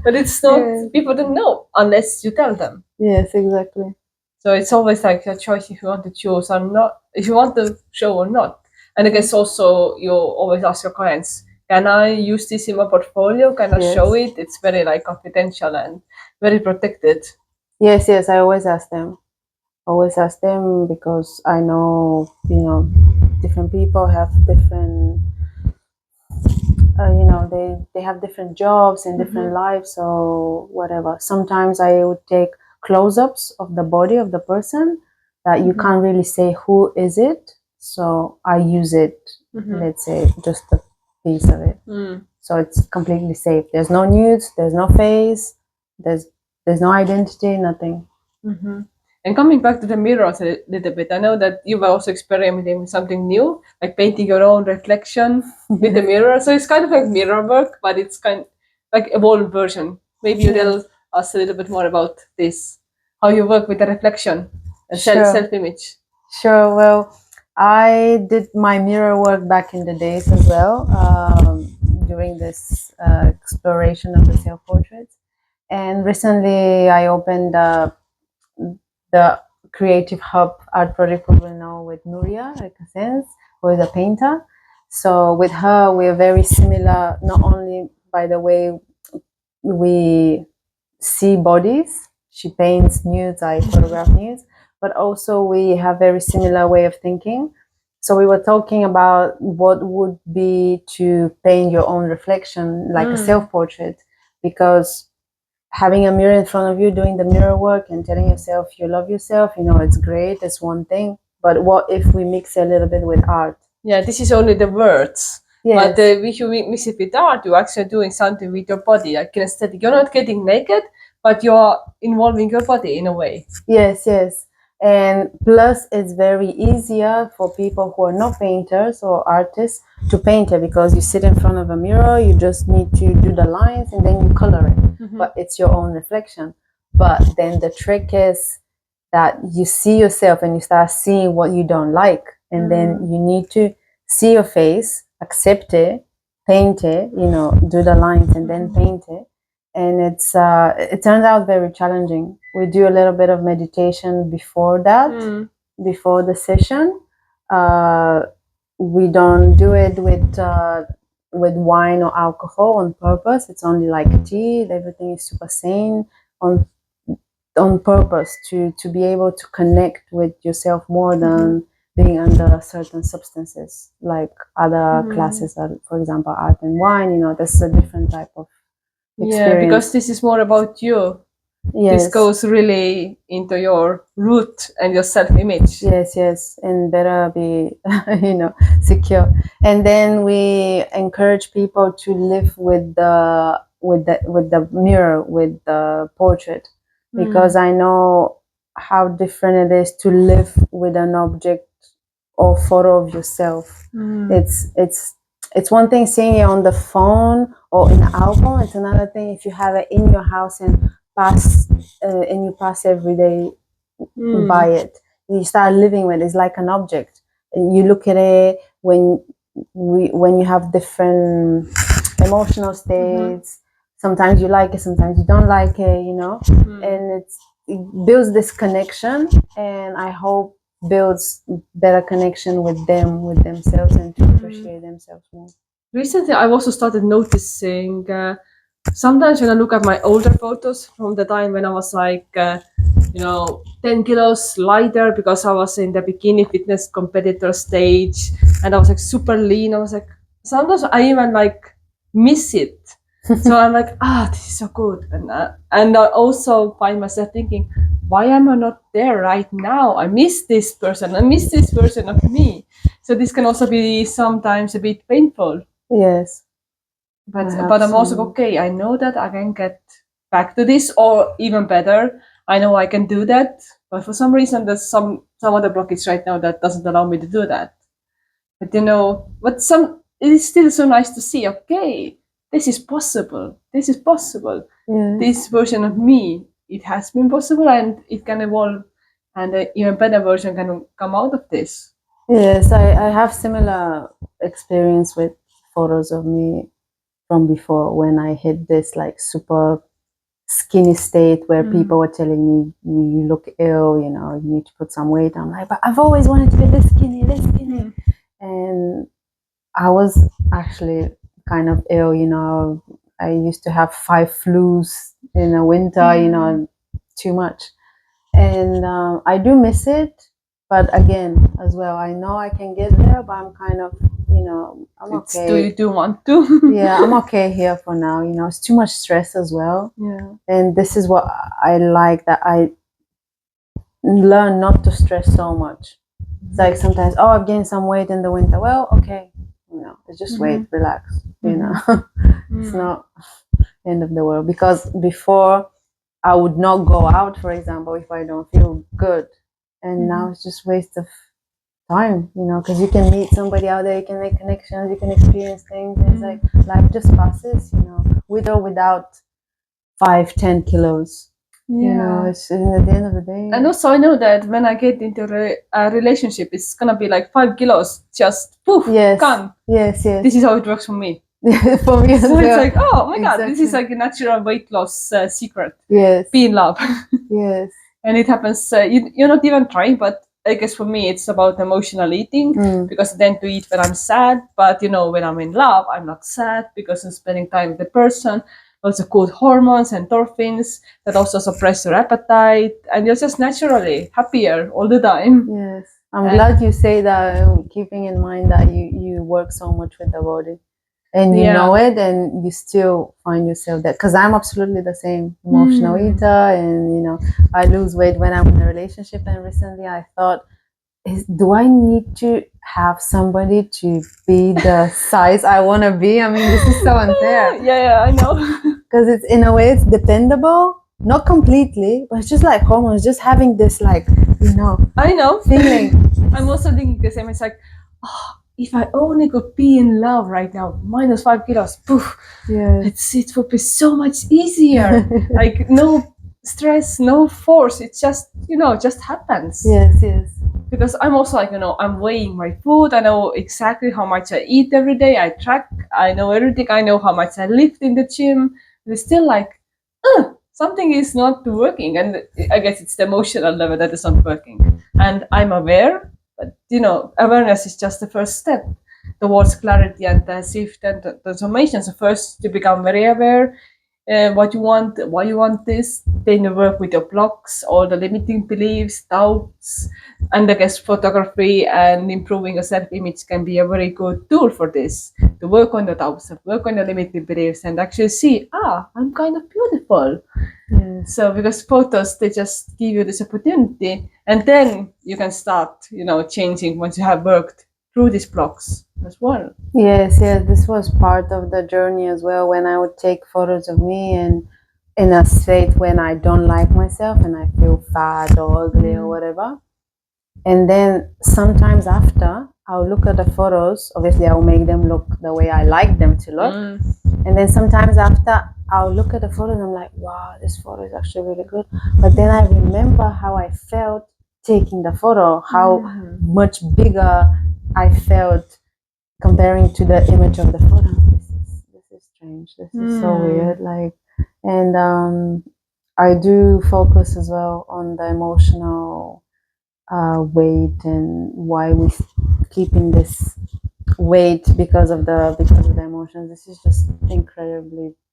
But it's not, people don't know unless you tell them. Yes, exactly. So it's always like a choice if you want to choose or not, if you want to show or not. And I guess also you always ask your clients, can I use this in my portfolio? Can I show it? It's very like confidential and very protected. Yes, I always ask them. Because I know, different people have different, they have different jobs and different lives, so whatever. Sometimes I would take close-ups of the body of the person that you can't really say who is it, so I use it, let's say just a piece of it. So it's completely safe. There's no nudes, there's no face, there's no identity, nothing. And coming back to the mirrors a little bit, I know that you were also experimenting with something new, like painting your own reflection with the mirror. So it's kind of like mirror work, but it's kind of like evolved version. Maybe you tell us a little bit more about this, how you work with the reflection and self-image. Sure. Well, I did my mirror work back in the days as well, during this exploration of the self-portraits. And recently I opened the Creative Hub art project, probably know, with Nuria, who is a painter. So with her, we are very similar, not only by the way we see bodies. She paints nudes, I photograph nudes, but also we have very similar way of thinking. So we were talking about what would be to paint your own reflection, like a self-portrait, because having a mirror in front of you, doing the mirror work and telling yourself you love yourself, it's great, it's one thing. But what if we mix a little bit with art? Yeah, this is only the words. But if you mix it with art, you're actually doing something with your body, like kinesthetic. You're not getting naked, but you're involving your body in a way. Yes. And plus, it's very easier for people who are not painters or artists to paint it, because you sit in front of a mirror, you just need to do the lines and then you color it. But it's your own reflection. But then the trick is that you see yourself and you start seeing what you don't like. And then you need to see your face, accept it, paint it, do the lines and then paint it. And it turns out very challenging. We do a little bit of meditation before that, before the session. We don't do it with wine or alcohol on purpose. It's only like tea. Everything is super sane on purpose to be able to connect with yourself more than being under certain substances, like other classes, for example, art and wine. That's a different type of experience. Yeah, because this is more about you. This goes really into your root and your self-image. Yes, and better be, secure. And then we encourage people to live with the mirror, with the portrait, because I know how different it is to live with an object or photo of yourself. It's one thing seeing it on the phone or in an album. It's another thing if you have it in your house and you pass every day by it. You start living with it. It's like an object. You look at it when you have different emotional states. Sometimes you like it, sometimes you don't like it, and it builds this connection, and I hope builds better connection with themselves, and to appreciate themselves more. Recently, I've also started noticing sometimes when I look at my older photos from the time when I was like 10 kilos lighter because I was in the bikini fitness competitor stage, and I was like super lean. I was like, sometimes I even like miss it. So I'm like, this is so good. And I also find myself thinking, why am I not there right now? I miss this person. I miss this version of me. So this can also be sometimes a bit painful. Yes. But I'm also okay. I know that I can get back to this, or even better, I know I can do that. But for some reason, there's some other blockage right now that doesn't allow me to do that. But it is still so nice to see. Okay, this is possible. This is possible. Yes. This version of me, it has been possible, and it can evolve, and an even better version can come out of this. Yes, I have similar experience with photos of me from before, when I hit this like super skinny state where people were telling me, you look ill, you need to put some weight. I'm like, but I've always wanted to be this skinny, this skinny. And I was actually kind of ill, I used to have 5 flus in the winter, too much. And I do miss it, but again, as well, I know I can get there, but I'm kind of, I'm okay. Do you do want to? Yeah, I'm okay here for now. It's too much stress as well. Yeah. And this is what I like, that I learn not to stress so much. It's like sometimes, I've gained some weight in the winter. Well, okay, it's just wait, relax. It's not the end of the world. Because before, I would not go out, for example, if I don't feel good. And now it's just waste of time, because you can meet somebody out there, you can make connections, you can experience things. And it's like life just passes, with or without 5-10 kilos. It's at the end of the day. And also, I know that when I get into a relationship, it's gonna be like 5 kilos, just poof, gone. Yes. This is how it works for me. For me as So well. it's like, oh my god, this is like a natural weight loss secret. Yes. Be in love. Yes. And it happens, you're not even trying, but I guess for me, it's about emotional eating, because I tend to eat when I'm sad, but when I'm in love, I'm not sad because I'm spending time with the person. Also good hormones, endorphins, that also suppress your appetite, and you're just naturally happier all the time. Yes. I'm glad you say that, keeping in mind that you work so much with the body. And you know it, and you still find yourself there. Because I'm absolutely the same, emotional eater, and I lose weight when I'm in a relationship. And recently, I thought, do I need to have somebody to be the size I want to be? I mean, this is so unfair. Yeah, I know. Because it's, in a way, it's dependable, not completely, but it's just like hormones, just having this like, I know feeling. I'm also thinking the same. It's like, if I only could be in love right now, minus 5 kilos, poof, it would be so much easier. Like, no stress, no force. It just, just happens. Yes. Because I'm also like, I'm weighing my food. I know exactly how much I eat every day. I track, I know everything. I know how much I lift in the gym. And it's still like, something is not working. And I guess it's the emotional level that is not working. And I'm aware. But awareness is just the first step towards clarity and shift and transformation. So first, you become very aware what you want, why you want this. Then you work with your blocks, all the limiting beliefs, doubts, and I guess photography and improving your self-image can be a very good tool for this. To work on the doubts, work on the limiting beliefs, and actually see, I'm kind of beautiful. So because photos, they just give you this opportunity, and then you can start, changing once you have worked through these blocks as well. Yes, this was part of the journey as well, when I would take photos of me and in a state when I don't like myself and I feel fat or ugly or whatever. And then sometimes after, I'll look at the photos. Obviously, I'll make them look the way I like them to look. And then sometimes after, I'll look at the photos and I'm like, wow, this photo is actually really good. But then I remember how I felt taking the photo, how much bigger I felt comparing to the image of the photo. This is strange. This is so weird. And I do focus as well on the emotional weight and why we keeping this weight because of the emotions. This is just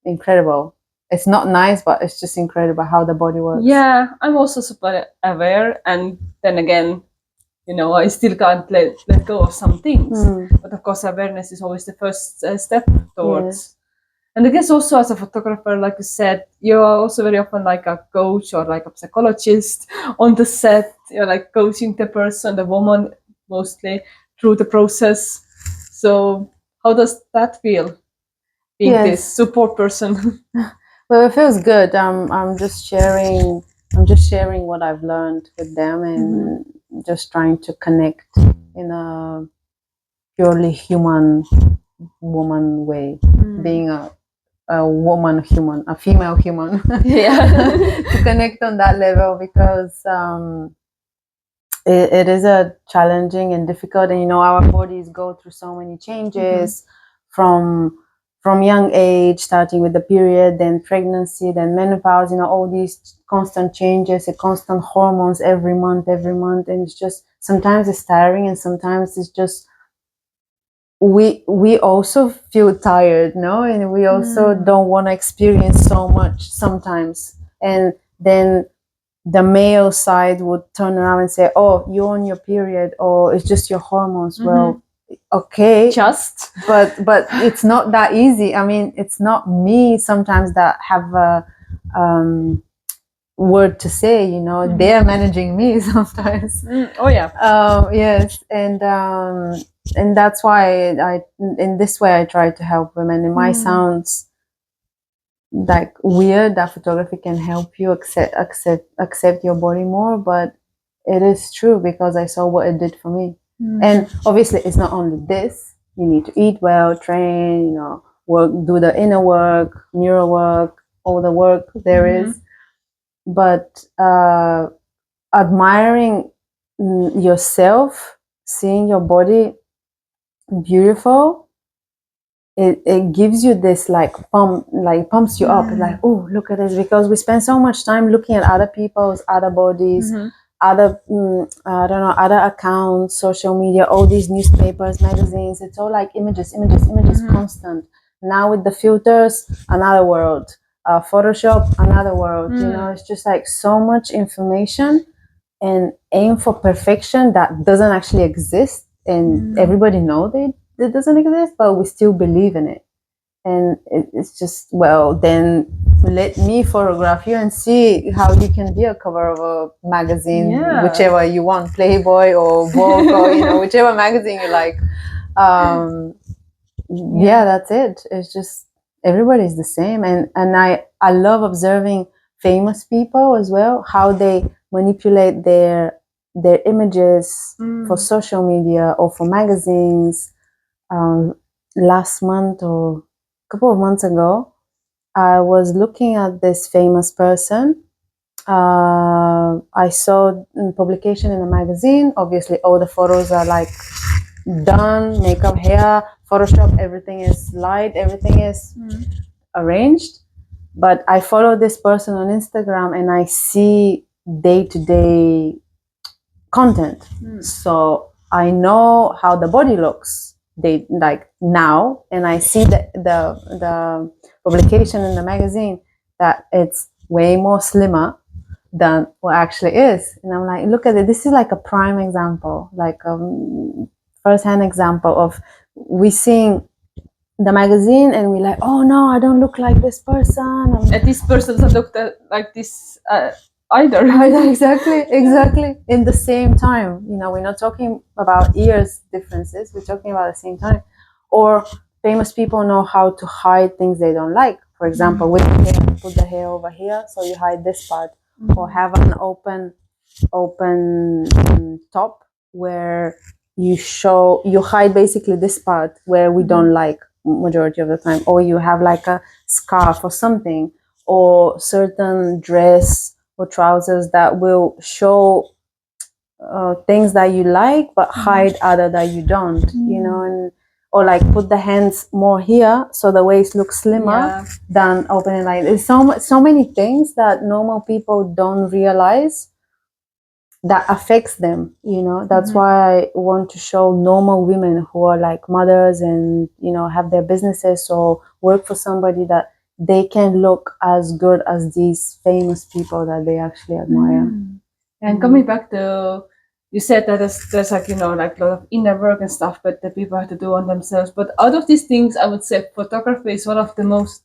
incredible. it's not nice, but it's just incredible how the body works. Yeah, I'm also super aware, and then again, I still can't let go of some things. But of course, awareness is always the first step towards. Yes. And I guess also as a photographer, like you said, you're also very often like a coach or like a psychologist on the set. You're like coaching the person, the woman mostly, through the process. So how does that feel, being Yes. this support person? Well, it feels good. I'm just sharing. I'm just sharing what I've learned with them, and just trying to connect in a purely human woman way, being a woman human, a female human. Yeah. To connect on that level, because it is a challenging and difficult, and our bodies go through so many changes from young age, starting with the period, then pregnancy, then menopause, all these constant changes and constant hormones every month, and it's just, sometimes it's tiring, and sometimes it's just, we also feel tired, no, and we also don't want to experience so much sometimes. And then the male side would turn around and say, oh, you're on your period, or it's just your hormones. Well, okay, but it's not that easy. I mean, it's not me sometimes that have a word to say, they're managing me sometimes. Oh yeah. Yes. And that's why in this way I try to help women. It might sounds like weird that photography can help you accept your body more, but it is true, because I saw what it did for me. And obviously it's not only this. You need to eat well, train, work, do the inner work, mirror work, all the work there is. But admiring yourself, seeing your body beautiful, it gives you this pumps you up. It's like, oh, look at this, because we spend so much time looking at other people's other bodies, other I don't know, other accounts, social media, all these newspapers, magazines. It's all like images, constant. Now with the filters, another world. Photoshop, another world. It's just like so much information, and aim for perfection that doesn't actually exist, and everybody knows it doesn't exist, but we still believe in it. And it's just, well, then let me photograph you and see how you can be a cover of a magazine, whichever you want, Playboy or Vogue, or whichever magazine you like. Yeah, that's it. It's just, everybody's the same. And I love observing famous people as well, how they manipulate their images for social media or for magazines. Last month or a couple of months ago, I was looking at this famous person. I saw a publication in a magazine. Obviously, all the photos are like done, makeup, hair, Photoshop, everything is light, everything is arranged. But I follow this person on Instagram, and I see day-to-day content. So I know how the body looks now, and I see the publication in the magazine that it's way more slimmer than what actually is. And I'm like, look at it, this is like a prime example, like first-hand example of we seeing the magazine, and we're like, oh no, I don't look like this person, and this person doesn't look like this either. Exactly. In the same time, we're not talking about years differences, we're talking about the same time. Or famous people know how to hide things they don't like. For example, with the hair, put the hair over here so you hide this part, or have an open top where you hide basically this part where we don't like majority of the time, or you have like a scarf or something, or certain dress or trousers that will show things that you like but hide other that you don't, and or like put the hands more here so the waist looks slimmer than opening. Like there's so many things that normal people don't realize that affects them. That's why I want to show normal women who are like mothers and have their businesses or work for somebody, that they can look as good as these famous people that they actually admire. And coming back to, you said that there's like, like a lot of inner work and stuff, but the people have to do on themselves. But out of these things, I would say photography is one of the most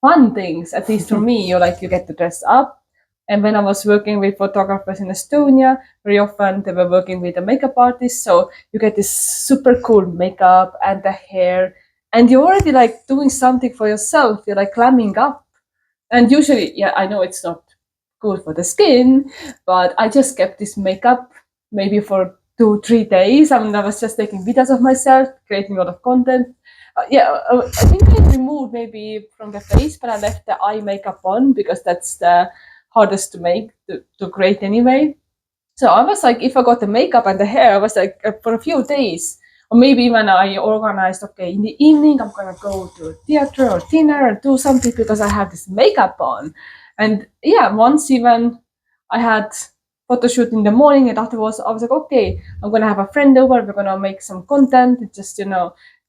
fun things, at least for me. You get to dress up. And when I was working with photographers in Estonia, very often they were working with a makeup artist. So you get this super cool makeup and the hair, and you're already like doing something for yourself. You're like climbing up. And usually, yeah, I know it's not good for the skin, but I just kept this makeup maybe for 2 3 days. I mean, I was just taking videos of myself, creating a lot of content. I think I removed maybe from the face, but I left the eye makeup on because that's the hardest to make to create anyway. So I was like, if I got the makeup and the hair, I was like, for a few days, or maybe when I organized, okay, in the evening, I'm gonna go to a theater or dinner or do something because I have this makeup on. And yeah, once even I had photo shoot in the morning, and afterwards I was like, okay, I'm gonna have a friend over, we're gonna make some content, just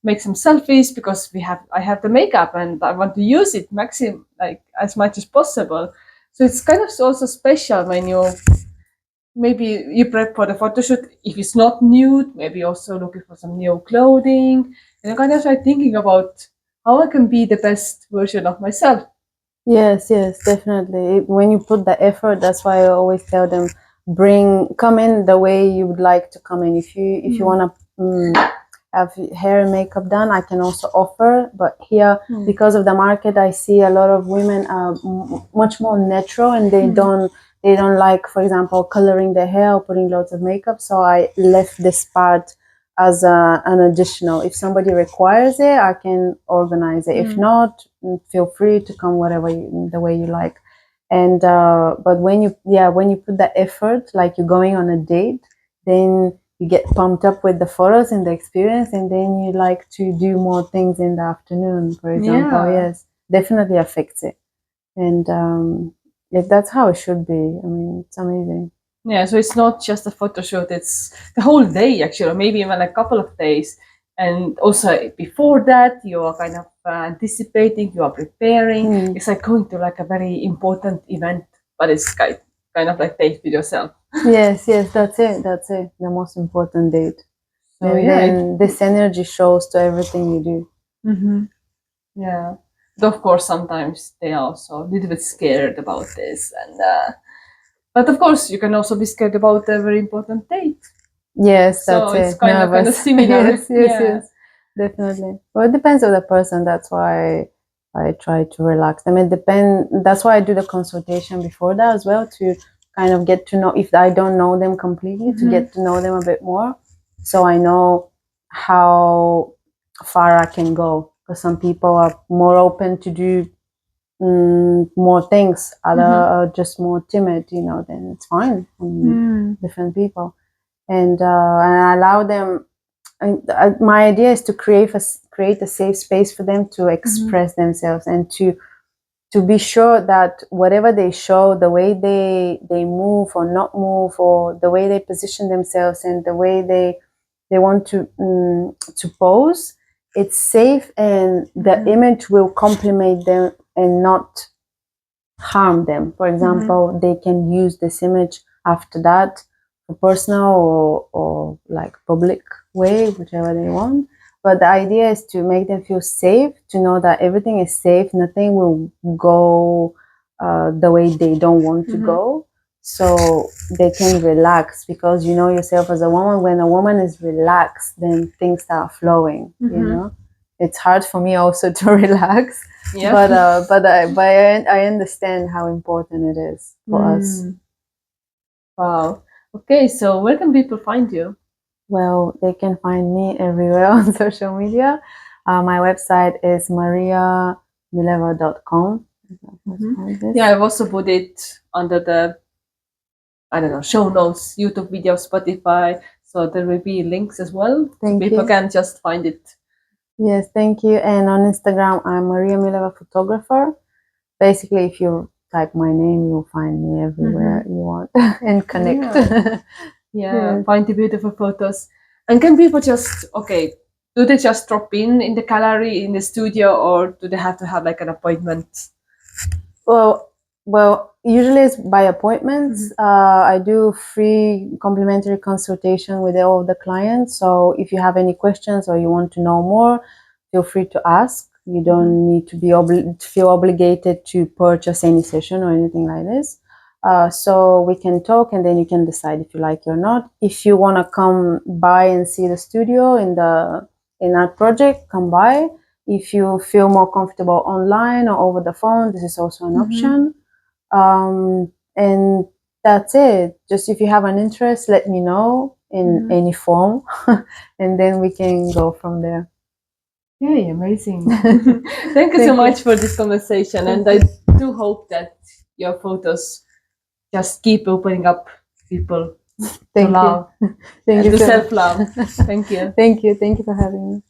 make some selfies because I have the makeup and I want to use it maximum like as much as possible. So it's kind of also special when you maybe you prep for the photo shoot. If it's not nude, maybe also looking for some new clothing. And I kind of start thinking about how I can be the best version of myself. Yes, yes, definitely. When you put the effort, that's why I always tell them, come in the way you would like to come in. If you want to have hair and makeup done, I can also offer. But here, because of the market, I see a lot of women are much more natural, and they don't like, for example, coloring their hair or putting loads of makeup. So I left this part as an additional. If somebody requires it, I can organize it. If not, feel free to come the way you like. And but when you put the effort, like you're going on a date, then you get pumped up with the photos and the experience, and then you like to do more things in the afternoon, for example. Yeah. Yes, definitely affects it. And that's how it should be. I mean, it's amazing. Yeah, so it's not just a photo shoot, it's the whole day actually, or maybe even a couple of days. And also before that, you are kind of anticipating, you are preparing. It's like going to like a very important event, but it's kind of like date with yourself. Yes, that's it. That's it. The most important date. So And yeah, then this energy shows to everything you do. yeah. But of course, sometimes they are also a little bit scared about this, and but of course, you can also be scared about a very important date. Yes, So that's it's it. kind of Nervous. similar. Yes, yes, yes. Definitely. Well, it depends on the person. That's why I try to relax them. That's why I do the consultation before that as well, to kind of get to know, if I don't know them completely, to get to know them a bit more, so I know how far I can go. Because some people are more open to do more things. Other are just more timid. Then it's fine. Different people. And I allow them. My idea is to create a safe space for them to express themselves, and to be sure that whatever they show, the way they move or not move, or the way they position themselves, and the way they want to pose, it's safe, and the image will complement them and not harm them. For example, they can use this image after that for personal or like public way, whichever they want. But the idea is to make them feel safe, to know that everything is safe, nothing will go the way they don't want to go. So they can relax, because you know yourself as a woman, when a woman is relaxed, then things start flowing, It's hard for me also to relax, Yeah. but I understand how important it is for us. Wow. Okay, so where can people find you? Well, they can find me everywhere on social media. My website is mariyamileva.com. Yeah, I've also put it under the, I don't know, show notes, YouTube video, Spotify. So there will be links as well. Thank People you. can just find it. Yes, thank you. And on Instagram, I'm Mariya Mileva Photographer. Basically, if you type my name, you'll find me everywhere you want and connect. Yeah, find the beautiful photos. And can people just, okay, do they just drop in the gallery, in the studio, or do they have to have like an appointment? Well, usually it's by appointments. I do free complimentary consultation with all the clients. So if you have any questions or you want to know more, feel free to ask. You don't need to be feel obligated to purchase any session or anything like this. So we can talk, and then you can decide if you like it or not. If you want to come by and see the studio in our project, come by. If you feel more comfortable online or over the phone, this is also an option. And that's it. Just if you have an interest, let me know in any form, and then we can go from there. Yeah, amazing. Thank you so much for this conversation, and I do hope that your photos just keep opening up people to love Thank and you to so self-love. Thank you. Thank you for having me.